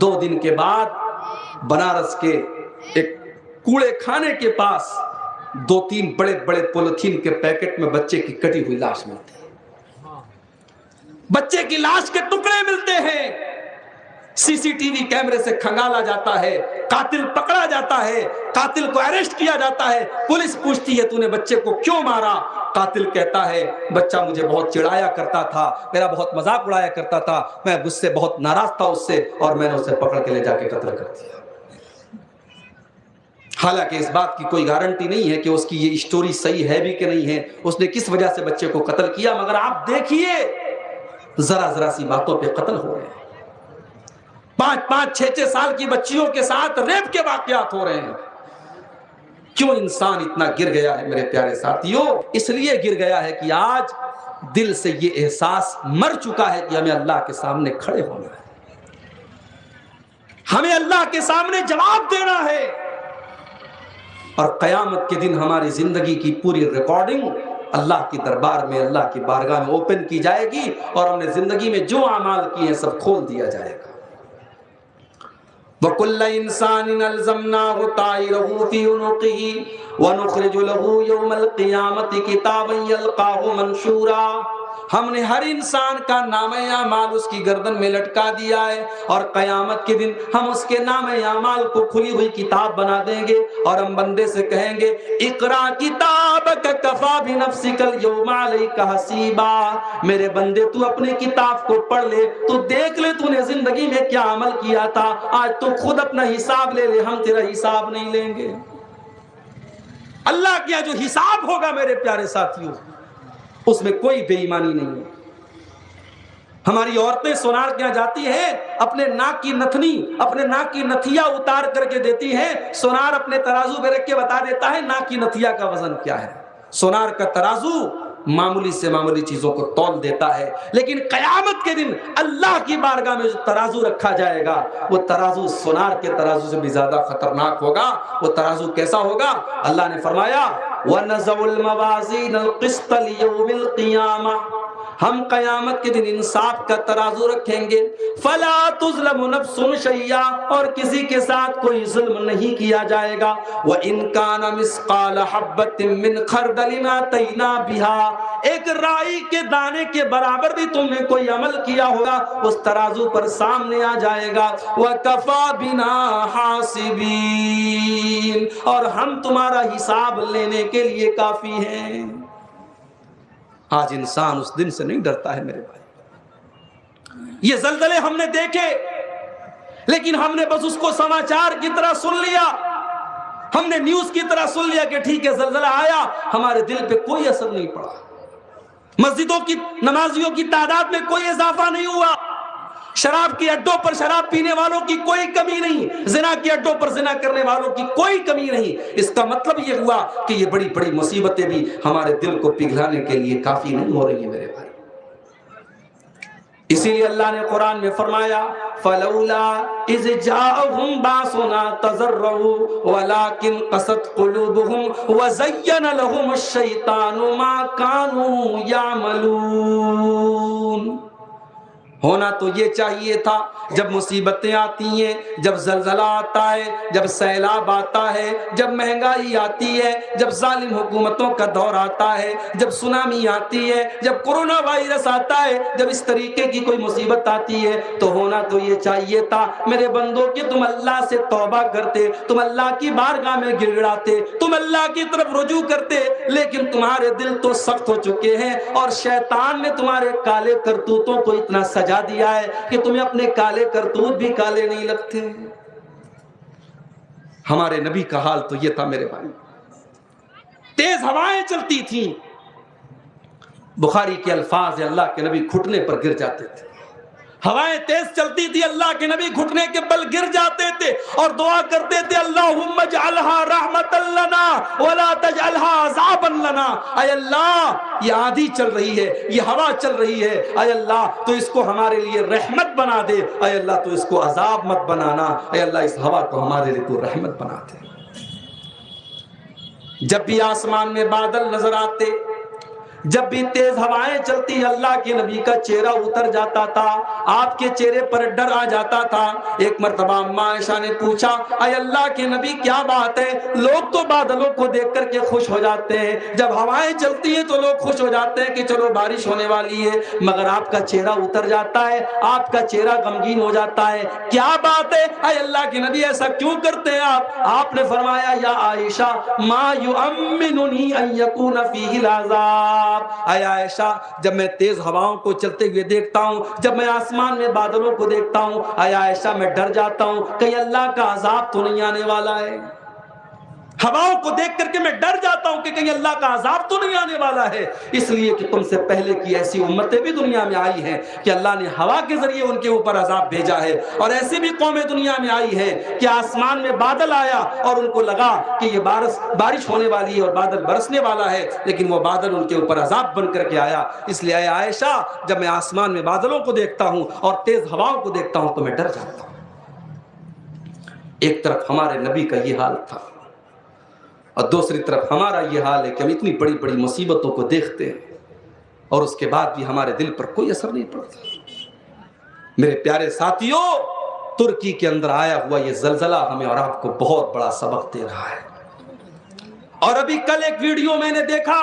2 دن کے بعد بنارس کے ایک کوڑے کھانے کے پاس 2-3 بڑے پولیتھین کے پیکٹ میں بچے کی کٹی ہوئی لاش ملتی ہے۔ بچے کی لاش کے ٹکڑے ملتے ہیں، سی سی ٹی وی کیمرے سے کھنگالا جاتا ہے، قاتل پکڑا جاتا ہے، قاتل کو اریسٹ کیا جاتا ہے، پولیس پوچھتی ہے تو نے بچے کو کیوں مارا؟ قاتل کہتا ہے بچہ مجھے بہت چڑھایا کرتا تھا، میرا بہت مذاق اڑایا کرتا تھا، میں مجھ سے بہت ناراض تھا اس سے، اور میں نے اسے پکڑ کے لے جا کے قتل کر دیا۔ حالانکہ اس بات کی کوئی گارنٹی نہیں ہے کہ اس کی یہ اسٹوری صحیح ہے بھی کہ نہیں ہے، اس نے کس وجہ سے بچے کو قتل کیا، مگر آپ دیکھیے ذرا ذرا سی باتوں پہ قتل ہو رہے ہیں۔ 5-5 6-6 سال کی بچیوں کے ساتھ ریپ کے واقعات ہو رہے ہیں۔ کیوں انسان اتنا گر گیا ہے میرے پیارے ساتھیوں؟ اس لیے گر گیا ہے کہ آج دل سے یہ احساس مر چکا ہے کہ ہمیں اللہ کے سامنے کھڑے ہونا ہے، ہمیں اللہ کے سامنے جواب دینا ہے، اور قیامت کے دن ہماری زندگی کی پوری ریکارڈنگ اللہ کی دربار میں، اللہ کی بارگاہ میں اوپن کی جائے گی، اور ہم نے زندگی میں جو اعمال کیے ہیں سب کھول دیا جائے گا۔ وَكُلَّ إِنسَانٍ أَلْزَمْنَاهُ طَائِرَهُ فِي عُنُقِهِ وَنُخْرِجُ لَهُ يَوْمَ الْقِيَامَةِ كِتَابًا يَلْقَاهُ مَنشُورًا۔ ہم نے ہر انسان کا نامہ اعمال اس کی گردن میں لٹکا دیا ہے، اور قیامت کے دن ہم اس کے نامہ اعمال کو کھلی ہوئی کتاب بنا دیں گے، اور ہم بندے سے کہیں گے اقرا کتابک کفی بنفسک اليوم علیک حسیبا، میرے بندے تو اپنی کتاب کو پڑھ لے، تو دیکھ لے تو نے زندگی میں کیا عمل کیا تھا، آج تو خود اپنا حساب لے لے، ہم تیرا حساب نہیں لیں گے۔ اللہ کیا جو حساب ہوگا میرے پیارے ساتھیوں، اس میں کوئی بے ایمانی نہیں ہے۔ ہماری عورتیں سونار کیا جاتی ہیں، اپنے ناک کی نتھنی، اپنے ناک کی نتھیا اتار کر کے دیتی ہیں، سونار اپنے ترازو پہ رکھ کے بتا دیتا ہے ناک کی نتھیا کا وزن کیا ہے۔ سونار کا ترازو معمولی سے معمولی چیزوں کو تول دیتا ہے، لیکن قیامت کے دن اللہ کی بارگاہ میں جو ترازو رکھا جائے گا، وہ ترازو سونار کے ترازو سے بھی زیادہ خطرناک ہوگا۔ وہ ترازو کیسا ہوگا؟ اللہ نے فرمایا وَنَزَعُ الْمَوَازِينَ الْقِسْطَ لِيَوْمِ الْقِيَامَةِ، ہم قیامت کے دن انصاف کا ترازو رکھیں گے، فَلَا تُظْلَمُ نَفْسٌ شَيْئًا، اور کسی کے ساتھ کوئی ظلم نہیں کیا جائے گا، وَإِن كَانَ مِثْقَالَ حَبَّةٍ مِّنْ خَرْدَلٍ أَتَيْنَا بِهَا، ایک رائی کے دانے کے برابر بھی تم نے کوئی عمل کیا ہوگا، اس ترازو پر سامنے آ جائے گا، وَكَفَى بِنَا حَاسِبِينَ، اور ہم تمہارا حساب لینے کے لیے کافی ہیں۔ آج انسان اس دن سے نہیں ڈرتا ہے میرے بھائی۔ یہ زلزلے ہم نے دیکھے، لیکن ہم نے بس اس کو سماچار کی طرح سن لیا، ہم نے نیوز کی طرح سن لیا کہ ٹھیک ہے زلزلہ آیا، ہمارے دل پہ کوئی اثر نہیں پڑا، مسجدوں کی نمازیوں کی تعداد میں کوئی اضافہ نہیں ہوا، شراب کے اڈوں پر شراب پینے والوں کی کوئی کمی نہیں، زنا کے اڈوں پر زنا کرنے والوں کی کوئی کمی نہیں۔ اس کا مطلب یہ ہوا کہ یہ بڑی بڑی مصیبتیں بھی ہمارے دل کو پگھلانے کے لیے کافی نہیں ہو رہی ہیں میرے بھائی۔ اسی لیے اللہ نے قرآن میں فرمایا فَلَوْلَا إِذْ جَاءَهُمْ بَأْسُنَا تَضَرَّعُوا وَلَكِنْ قَسَتْ قُلُوبُهُمْ وَزَيَّنَ لَهُمُ الشَّيْطَانُ مَا كَانُوا يَعْمَلُونَ۔ ہونا تو یہ چاہیے تھا جب مصیبتیں آتی ہیں، جب زلزلہ آتا ہے، جب سیلاب آتا ہے، جب مہنگائی آتی ہے، جب ظالم حکومتوں کا دور آتا ہے، جب سونامی آتی ہے، جب کورونا وائرس آتا ہے، جب اس طریقے کی کوئی مصیبت آتی ہے، تو ہونا تو یہ چاہیے تھا میرے بندوں کہ تم اللہ سے توبہ کرتے، تم اللہ کی بارگاہ میں گر گڑاتے، تم اللہ کی طرف رجوع کرتے، لیکن تمہارے دل تو سخت ہو چکے ہیں، اور شیطان نے تمہارے کالے کرتوتوں کو اتنا سجا دیا ہے کہ تمہیں اپنے کالے کرتوت بھی کالے نہیں لگتے۔ ہمارے نبی کا حال تو یہ تھا میرے بھائی، تیز ہوائیں چلتی تھیں، بخاری کے الفاظ ہیں اللہ کے نبی گھٹنے پر گر جاتے تھے، ہوائیں تیز چلتی تھی، اللہ کے نبی گھٹنے کے بل گر جاتے تھے اور دعا کرتے تھے اللہم اجعلها رحمتا لنا ولا تجعلها عذابا لنا، اے اللہ یہ آندھی چل رہی ہے، یہ ہوا چل رہی ہے، اے اللہ تو اس کو ہمارے لیے رحمت بنا دے، اے اللہ تو اس کو عذاب مت بنانا، اے اللہ اس ہوا کو ہمارے لیے تو رحمت بنا دے۔ جب بھی آسمان میں بادل نظر آتے، جب بھی تیز ہوائیں چلتی اللہ کے نبی کا چہرہ اتر جاتا تھا، آپ کے چہرے پر ڈر آ جاتا تھا۔ ایک مرتبہ اماں عائشہ نے پوچھا، اے اللہ کے نبی کیا بات ہے؟ لوگ تو بادلوں کو دیکھ کر کے خوش ہو جاتے ہیں، جب ہوائیں چلتی ہیں تو لوگ خوش ہو جاتے ہیں کہ چلو بارش ہونے والی ہے، مگر آپ کا چہرہ اتر جاتا ہے، آپ کا چہرہ غمگین ہو جاتا ہے، کیا بات ہے؟ اے اللہ کے نبی ایسا کیوں کرتے ہیں آپ نے فرمایا، یا عائشہ ما یؤمننی ان یکون فیہ العذاب، اے عائشہ جب میں تیز ہواؤں کو چلتے ہوئے دیکھتا ہوں، جب میں آسمان میں بادلوں کو دیکھتا ہوں، اے عائشہ میں ڈر جاتا ہوں کہیں اللہ کا عذاب تو نہیں آنے والا ہے۔ ہواؤں کو دیکھ کر کے میں ڈر جاتا ہوں کہ کہیں اللہ کا عذاب تو نہیں آنے والا ہے، اس لیے کہ تم سے پہلے کی ایسی امتیں بھی دنیا میں آئی ہیں کہ اللہ نے ہوا کے ذریعے ان کے اوپر عذاب بھیجا ہے، اور ایسی بھی قومیں دنیا میں آئی ہیں کہ آسمان میں بادل آیا اور ان کو لگا کہ یہ بارش ہونے والی ہے اور بادل برسنے والا ہے، لیکن وہ بادل ان کے اوپر عذاب بن کر کے آیا۔ اس لیے اے عائشہ جب میں آسمان میں بادلوں کو دیکھتا ہوں اور تیز ہواؤں کو دیکھتا ہوں تو میں ڈر جاتا ہوں۔ ایک طرف ہمارے نبی کا یہ حال تھا اور دوسری طرف ہمارا یہ حال ہے کہ ہم اتنی بڑی بڑی مصیبتوں کو دیکھتے ہیں اور اس کے بعد بھی ہمارے دل پر کوئی اثر نہیں پڑتا۔ میرے پیارے ساتھیوں، ترکی کے اندر آیا ہوا یہ زلزلہ ہمیں اور آپ کو بہت بڑا سبق دے رہا ہے۔ اور ابھی کل ایک ویڈیو میں نے دیکھا،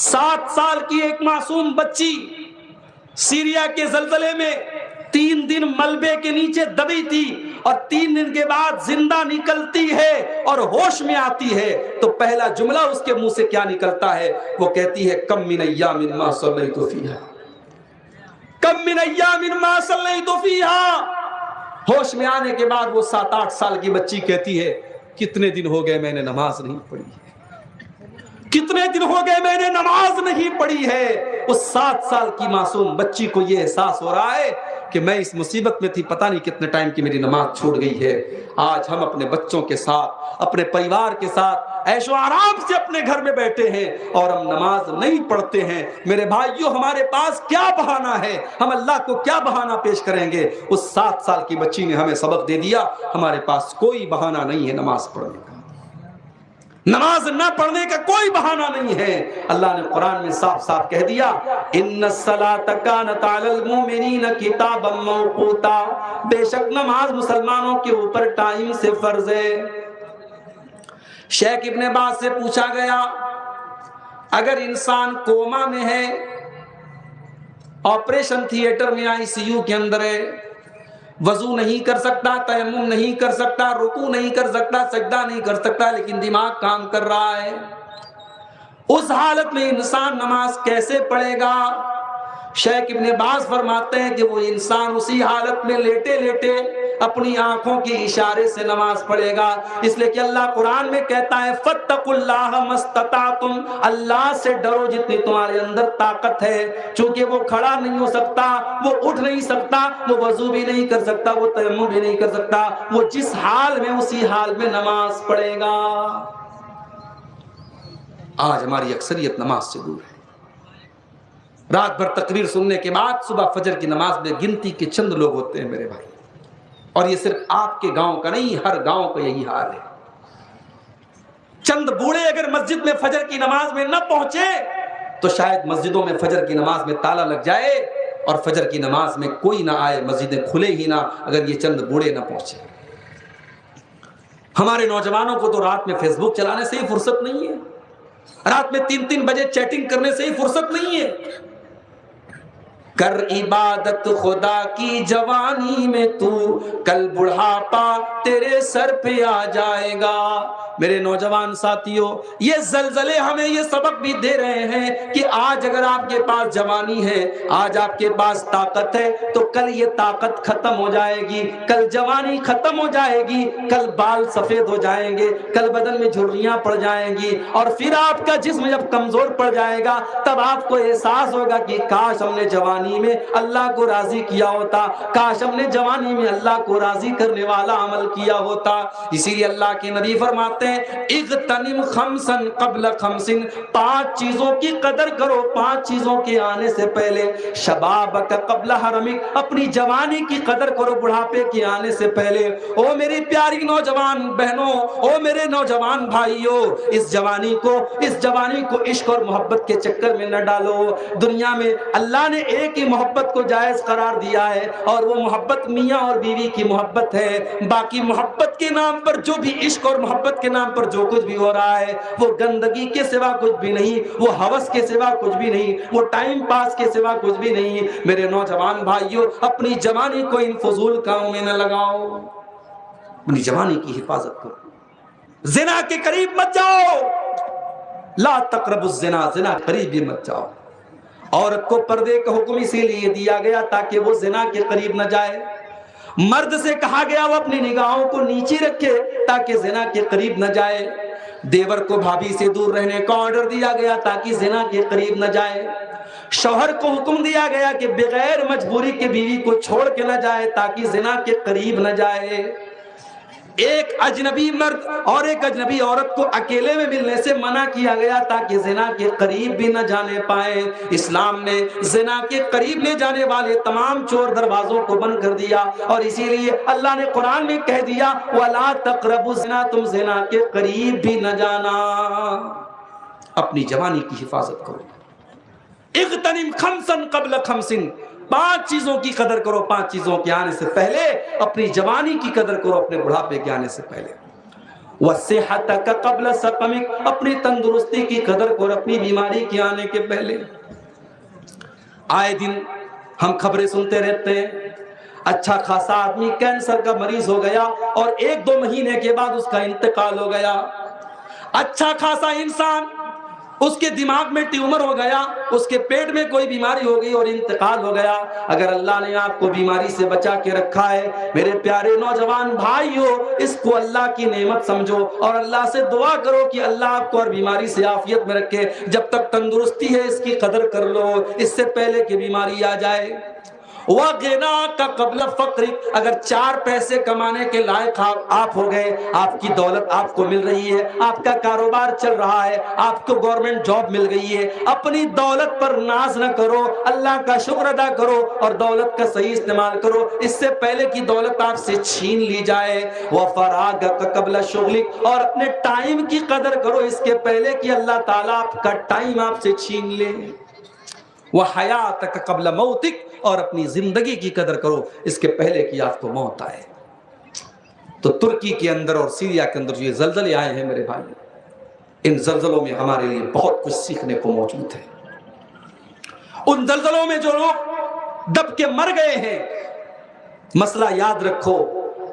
7 سال کی ایک معصوم بچی سیریا کے زلزلے میں 3 دن ملبے کے نیچے دبی تھی اور 3 دن کے بعد زندہ نکلتی ہے اور ہوش میں آتی ہے، تو پہلا جملہ اس کے منہ سے کیا نکلتا ہے؟ وہ کہتی ہے کم من ایام ما صلیت فیہا، کم من ایام ما صلیت فیہا۔ ہوش میں آنے کے بعد وہ 7-8 سال کی بچی کہتی ہے کتنے دن ہو گئے میں نے نماز نہیں پڑھی ہے، کتنے دن ہو گئے میں نے نماز نہیں پڑھی ہے۔ اس 7 سال کی معصوم بچی کو یہ احساس ہو رہا ہے کہ میں اس مصیبت میں تھی، پتہ نہیں کتنے ٹائم کی میری نماز چھوٹ گئی ہے۔ آج ہم اپنے بچوں کے ساتھ، اپنے پریوار کے ساتھ عیش و آرام سے اپنے گھر میں بیٹھے ہیں اور ہم نماز نہیں پڑھتے ہیں۔ میرے بھائیوں، ہمارے پاس کیا بہانہ ہے؟ ہم اللہ کو کیا بہانہ پیش کریں گے؟ اس 7 سال کی بچی نے ہمیں سبق دے دیا، ہمارے پاس کوئی بہانہ نہیں ہے نماز پڑھنے کا، نماز نہ پڑھنے کا کوئی بہانہ نہیں ہے۔ اللہ نے قرآن میں صاف صاف کہہ دیا، ان الصلاۃ کانت علی المؤمنین کتابا موقوتا، بے شک نماز مسلمانوں کے اوپر ٹائم سے فرض ہے۔ شیخ ابن باز سے پوچھا گیا، اگر انسان کوما میں ہے، آپریشن تھیٹر میں ICU کے اندر ہے، وضو نہیں کر سکتا، تیمم نہیں کر سکتا، رکوع نہیں کر سکتا، سجدہ نہیں کر سکتا، لیکن دماغ کام کر رہا ہے، اس حالت میں انسان نماز کیسے پڑھے گا؟ شیخ ابن باز فرماتے ہیں کہ وہ انسان اسی حالت میں لیٹے لیٹے اپنی آنکھوں کے اشارے سے نماز پڑھے گا، اس لیے کہ اللہ قرآن میں کہتا ہے فاتقوا اللہ ما استطعتم، اللہ سے ڈرو جتنی تمہارے اندر طاقت ہے۔ چونکہ وہ کھڑا نہیں ہو سکتا، وہ اٹھ نہیں سکتا، وہ وضو بھی نہیں کر سکتا، وہ تیمم بھی نہیں کر سکتا، وہ جس حال میں اسی حال میں نماز پڑھے گا۔ آج ہماری اکثریت نماز سے دور ہے، رات بھر تقریر سننے کے بعد صبح فجر کی نماز میں گنتی کے چند لوگ ہوتے ہیں میرے بھائی، اور یہ صرف آپ کے گاؤں کا نہیں، ہر گاؤں کا یہی حال ہے۔ چند بوڑھے اگر مسجد میں فجر کی نماز میں نہ پہنچے تو شاید مسجدوں میں فجر کی نماز میں تالا لگ جائے اور فجر کی نماز میں کوئی نہ آئے، مسجدیں کھلے ہی نہ، اگر یہ چند بوڑھے نہ پہنچے۔ ہمارے نوجوانوں کو تو رات میں فیس بک چلانے سے ہی فرصت نہیں ہے، رات میں 3 بجے چیٹنگ کرنے سے ہی فرصت نہیں ہے۔ کر عبادت خدا کی جوانی میں تو، کل بڑھاپا تیرے سر پہ آ جائے گا۔ میرے نوجوان ساتھیوں، یہ زلزلے ہمیں یہ سبق بھی دے رہے ہیں کہ آج اگر آپ کے پاس جوانی ہے، آج آپ کے پاس طاقت ہے، تو کل یہ طاقت ختم ہو جائے گی، کل جوانی ختم ہو جائے گی، کل بال سفید ہو جائیں گے، کل بدن میں جھریاں پڑ جائیں گی، اور پھر آپ کا جسم جب کمزور پڑ جائے گا تب آپ کو احساس ہوگا کہ کاش ہم نے جوانی میں اللہ کو راضی کیا ہوتا، کاش ہم نے جوانی میں اللہ کو راضی کرنے والا عمل کیا ہوتا۔ اسی لیے اللہ کے نبی فرماتے فرماتے ہیں اغتنم خمسن قبل خمسن، 5 چیزوں کی قدر کرو 5 چیزوں کے آنے سے پہلے، شبابک قبل حرمک، اپنی جوانی کی قدر کرو بڑھاپے کے آنے سے پہلے۔ او میری پیاری نوجوان بہنوں، او میرے نوجوان بھائیوں، اس جوانی کو عشق اور محبت کے چکر میں نہ ڈالو۔ دنیا میں اللہ نے ایک ہی محبت کو جائز قرار دیا ہے، اور وہ محبت میاں اور بیوی کی محبت ہے۔ باقی محبت کے نام پر جو بھی عشق اور محبت کے نام پر جو کچھ بھی ہو رہا ہے، وہ گندگی کے سوا کچھ بھی نہیں، وہ ہوس کے سوا کچھ بھی نہیں، وہ ٹائم پاس کے سوا کچھ بھی نہیں۔ میرے نوجوان بھائیوں، اپنی جوانی کو ان فضول کاموں میں نہ لگاؤ، اپنی جوانی کی حفاظت کرو، زنا کے قریب مت جاؤ، لا تقربوا الزنا، زنا قریب بھی مت جاؤ۔ عورت کو پردے کا حکم اسی لیے دیا گیا تاکہ وہ زنا کے قریب نہ جائے۔ مرد سے کہا گیا وہ اپنی نگاہوں کو نیچے رکھے تاکہ زنا کے قریب نہ جائے۔ دیور کو بھابھی سے دور رہنے کا آرڈر دیا گیا تاکہ زنا کے قریب نہ جائے۔ شوہر کو حکم دیا گیا کہ بغیر مجبوری کے بیوی کو چھوڑ کے نہ جائے تاکہ زنا کے قریب نہ جائے۔ ایک اجنبی مرد اور ایک اجنبی عورت کو اکیلے میں ملنے سے منع کیا گیا تاکہ زنا کے قریب بھی نہ جانے پائے۔ اسلام نے زنا کے قریب لے جانے والے تمام چور دروازوں کو بند کر دیا، اور اسی لیے اللہ نے قرآن میں کہہ دیا وَلَا تَقْرَبُوا الزِّنَا، تم زنا کے قریب بھی نہ جانا۔ اپنی جوانی کی حفاظت کرو۔ اغتنم خمسن قبل خمسن، 5 چیزوں کی قدر کرو 5 چیزوں کے آنے سے پہلے، اپنی جوانی کی قدر کرو اپنے بڑھاپے کے آنے سے پہلے۔ وَصِحَّتَكَ قَبْلَ سَقَمِكَ، اپنی تندرستی کی قدر کرو اپنی بیماری کے آنے کے پہلے۔ آئے دن ہم خبریں سنتے رہتے ہیں، اچھا خاصا آدمی کینسر کا مریض ہو گیا اور 1-2 مہینے کے بعد اس کا انتقال ہو گیا۔ اچھا خاصا انسان، اس کے دماغ میں ٹیومر ہو گیا، اس کے پیٹ میں کوئی بیماری ہو گئی اور انتقال ہو گیا۔ اگر اللہ نے آپ کو بیماری سے بچا کے رکھا ہے، میرے پیارے نوجوان بھائیو، اس کو اللہ کی نعمت سمجھو اور اللہ سے دعا کرو کہ اللہ آپ کو اور بیماری سے عافیت میں رکھے۔ جب تک تندرستی ہے اس کی قدر کر لو، اس سے پہلے کہ بیماری آ جائے۔ وَغِنَاكَ قَبْلَ فَقْرِكَ، اگر 4 پیسے کمانے کے لائق آپ ہو گئے، آپ کی دولت آپ کو مل رہی ہے، آپ کا کاروبار چل رہا ہے، آپ کو گورنمنٹ جاب مل گئی ہے، اپنی دولت پر ناز نہ کرو، اللہ کا شکر ادا کرو اور دولت کا صحیح استعمال کرو، اس سے پہلے کہ دولت آپ سے چھین لی جائے۔ وَفَرَاغَكَ قَبْلَ شُغْلِكَ، اور اپنے ٹائم کی قدر کرو اس کے پہلے کہ اللہ تعالیٰ آپ کا ٹائم آپ سے چھین لے۔ وَحَيَاتَكَ قَبْلَ مَوْتِكَ، اور اپنی زندگی کی قدر کرو اس کے پہلے کہ آپ کو موت آئے۔ تو ترکی کے اندر اور سیریا کے اندر جو یہ زلزلے آئے ہیں میرے بھائی، ان زلزلوں میں ہمارے لیے بہت کچھ سیکھنے کو موجود ہے۔ ان زلزلوں میں جو لوگ دب کے مر گئے ہیں، مسئلہ یاد رکھو،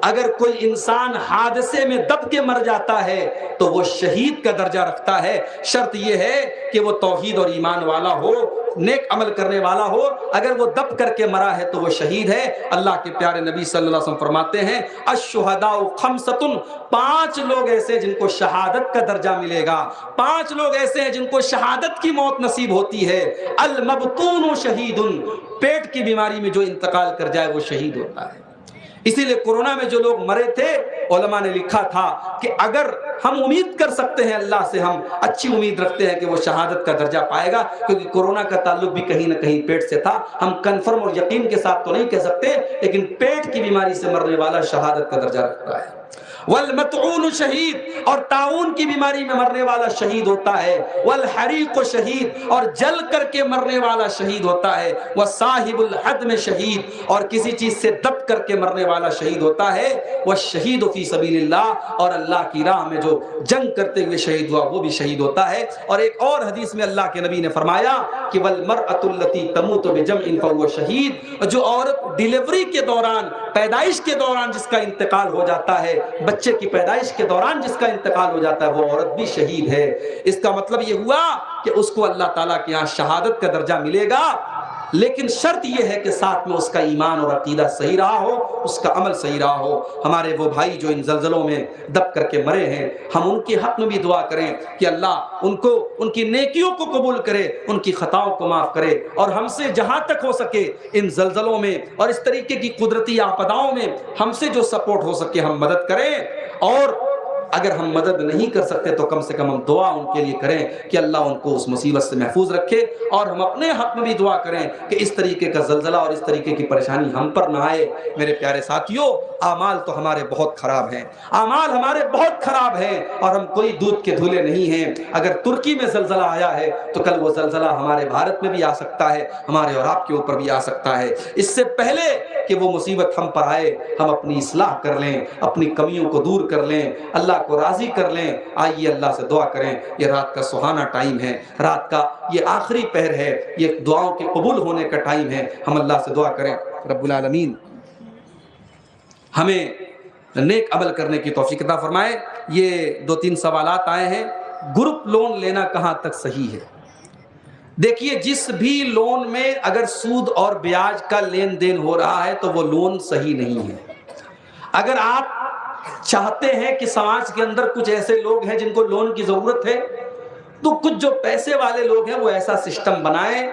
اگر کوئی انسان حادثے میں دب کے مر جاتا ہے تو وہ شہید کا درجہ رکھتا ہے۔ شرط یہ ہے کہ وہ توحید اور ایمان والا ہو، نیک عمل کرنے والا ہو۔ اگر وہ دب کر کے مرا ہے تو وہ شہید ہے۔ اللہ کے پیارے نبی صلی اللہ علیہ وسلم فرماتے ہیں الشہداء خمسۃ، 5 لوگ ایسے جن کو شہادت کا درجہ ملے گا، 5 لوگ ایسے ہیں جن کو شہادت کی موت نصیب ہوتی ہے۔ المبتون شہید، پیٹ کی بیماری میں جو انتقال کر جائے وہ شہید ہوتا ہے۔ اسی لیے کورونا میں جو لوگ مرے تھے، علماء نے لکھا تھا کہ اگر ہم امید کر سکتے ہیں، اللہ سے ہم اچھی امید رکھتے ہیں کہ وہ شہادت کا درجہ پائے گا، کیونکہ کورونا کا تعلق بھی کہیں نہ کہیں پیٹ سے تھا۔ ہم کنفرم اور یقین کے ساتھ تو نہیں کہہ سکتے، لیکن پیٹ کی بیماری سے مرنے والا شہادت کا درجہ رکھتا ہے۔ والمطعون شہید، اور طاعون کی بیماری میں مرنے والا شہید ہوتا ہے۔ والحریق شہید، اور جل کر کے مرنے والا شہید ہوتا ہے۔ وصاحب الحدم شہید، اور کسی چیز سے دب کر کے مرنے والا شہید ہوتا ہے۔ والشہید فی سبیل اللہ، اور اللہ کی راہ میں جو جنگ کرتے ہوئے شہید ہوا وہ بھی شہید ہوتا ہے۔ اور ایک اور حدیث میں اللہ کے نبی نے فرمایا کہ والمرأة التي تموت بجمع فهو شہید، جو عورت ڈیلیوری کے دوران، پیدائش کے دوران جس کا انتقال ہو جاتا ہے، بچے کی پیدائش کے دوران جس کا انتقال ہو جاتا ہے، وہ عورت بھی شہید ہے۔ اس کا مطلب یہ ہوا کہ اس کو اللہ تعالیٰ کے یہاں شہادت کا درجہ ملے گا، لیکن شرط یہ ہے کہ ساتھ میں اس کا ایمان اور عقیدہ صحیح رہا ہو، اس کا عمل صحیح رہا ہو۔ ہمارے وہ بھائی جو ان زلزلوں میں دب کر کے مرے ہیں، ہم ان کے حق میں بھی دعا کریں کہ اللہ ان کو، ان کی نیکیوں کو قبول کرے، ان کی خطاؤں کو معاف کرے، اور ہم سے جہاں تک ہو سکے ان زلزلوں میں اور اس طریقے کی قدرتی آپداؤں میں ہم سے جو سپورٹ ہو سکے ہم مدد کریں۔ اور اگر ہم مدد نہیں کر سکتے تو کم سے کم ہم دعا ان کے لیے کریں کہ اللہ ان کو اس مصیبت سے محفوظ رکھے، اور ہم اپنے حق میں بھی دعا کریں کہ اس طریقے کا زلزلہ اور اس طریقے کی پریشانی ہم پر نہ آئے۔ میرے پیارے ساتھیوں، اعمال تو ہمارے بہت خراب ہیں، اعمال ہمارے بہت خراب ہیں، اور ہم کوئی دودھ کے دھلے نہیں ہیں۔ اگر ترکی میں زلزلہ آیا ہے تو کل وہ زلزلہ ہمارے بھارت میں بھی آ سکتا ہے، ہمارے اور آپ کے اوپر بھی آ سکتا ہے۔ اس سے پہلے کہ وہ مصیبت ہم پر آئے، ہم اپنی اصلاح کر لیں، اپنی کمیوں کو دور کر لیں، اللہ کو راضی کر لیں۔ آئیے اللہ سے دعا کریں۔ یہ رات کا سہانا ٹائم ہے، رات کا یہ آخری پہر ہے، یہ دعاؤں کے قبول ہونے کا ٹائم ہے۔ ہم اللہ سے دعا کریں رب العالمین ہمیں نیک عمل کرنے کی توفیق عطا فرمائے۔ یہ 2-3 سوالات آئے ہیں۔ گروپ لون لینا کہاں تک صحیح ہے؟ دیکھیے، جس بھی لون میں اگر سود اور بیاج کا لین دین ہو رہا ہے تو وہ لون صحیح نہیں ہے۔ اگر آپ چاہتے ہیں کہ سماج کے اندر کچھ ایسے لوگ ہیں جن کو لون کی ضرورت ہے، تو کچھ جو پیسے والے لوگ ہیں وہ ایسا سسٹم بنائیں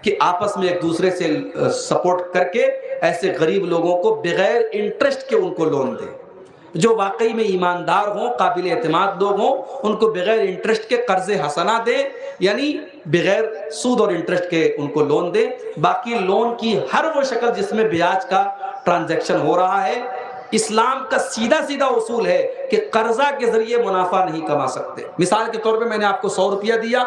کہ آپس میں ایک دوسرے سے سپورٹ کر کے ایسے غریب لوگوں کو بغیر انٹرسٹ کے ان کو لون دیں۔ جو واقعی میں ایماندار ہوں، قابل اعتماد لوگ ہوں، ان کو بغیر انٹرسٹ کے قرض حسنہ دیں، یعنی بغیر سود اور انٹرسٹ کے ان کو لون دیں۔ باقی لون کی ہر وہ شکل جس میں بیاج کا ٹرانزیکشن ہو رہا ہے، اسلام کا سیدھا سیدھا اصول ہے کہ قرضہ کے ذریعے منافع نہیں کما سکتے۔ مثال کے طور پہ میں نے آپ کو 100 روپیہ دیا،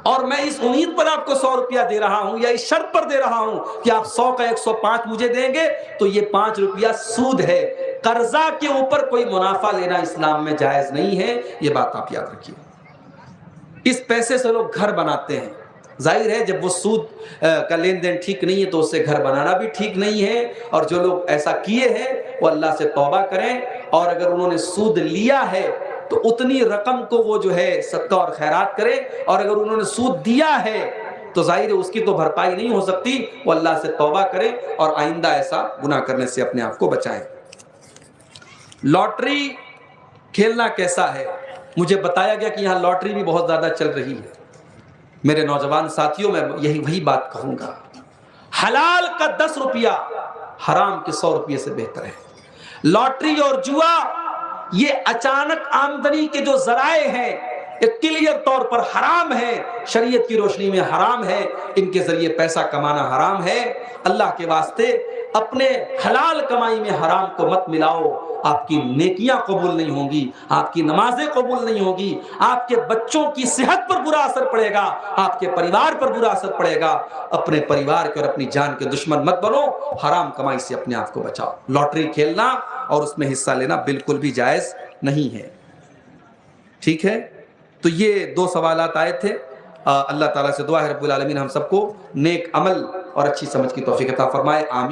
اور میں اس امید پر آپ کو 100 روپیہ دے رہا ہوں یا اس شرط پر دے رہا ہوں کہ آپ 100 کا 105 مجھے دیں گے، تو یہ 5 روپیہ سود ہے۔ قرضہ کے اوپر کوئی منافع لینا اسلام میں جائز نہیں ہے، یہ بات آپ یاد رکھیے۔ اس پیسے سے لوگ گھر بناتے ہیں، ظاہر ہے جب وہ سود کا لین دین ٹھیک نہیں ہے تو اس سے گھر بنانا بھی ٹھیک نہیں ہے، اور جو لوگ ایسا کیے ہیں وہ اللہ سے توبہ کریں، اور اگر انہوں نے سود لیا ہے تو اتنی رقم کو وہ جو ہے صدقہ اور خیرات کریں، اور اگر انہوں نے سود دیا ہے تو ظاہر ہے اس کی تو بھرپائی نہیں ہو سکتی، وہ اللہ سے توبہ کریں اور آئندہ ایسا گناہ کرنے سے اپنے آپ کو بچائیں۔ لاٹری کھیلنا کیسا ہے؟ مجھے بتایا گیا کہ یہاں لاٹری بھی بہت زیادہ چل رہی ہے۔ میرے نوجوان ساتھیوں، میں وہی بات کہوں گا، حلال کا 10 روپیہ حرام کے 100 روپیے سے بہتر ہے۔ لاٹری اور جوا یہ اچانک آمدنی کے جو ذرائع ہیں، ایک کلیئر طور پر حرام ہے، شریعت کی روشنی میں حرام ہے، ان کے ذریعے پیسہ کمانا حرام ہے۔ اللہ کے واسطے اپنے حلال کمائی میں حرام کو مت ملاؤ، آپ کی نیکیاں قبول نہیں ہوں گی، آپ کی نمازیں قبول نہیں ہوں گی، آپ کے بچوں کی صحت پر برا اثر پڑے گا، آپ کے پریوار پر برا اثر پڑے گا۔ اپنے پریوار کے اور اپنی جان کے دشمن مت بنو، حرام کمائی سے اپنے آپ کو بچاؤ۔ لاٹری کھیلنا اور اس میں حصہ لینا بالکل بھی جائز نہیں ہے، ٹھیک ہے؟ تو یہ 2 سوالات آئے تھے۔ اللہ تعالیٰ سے دعا ہے رب العالمین ہم سب کو نیک عمل اور اچھی سمجھ کی توفیق عطا فرمائے، آمین۔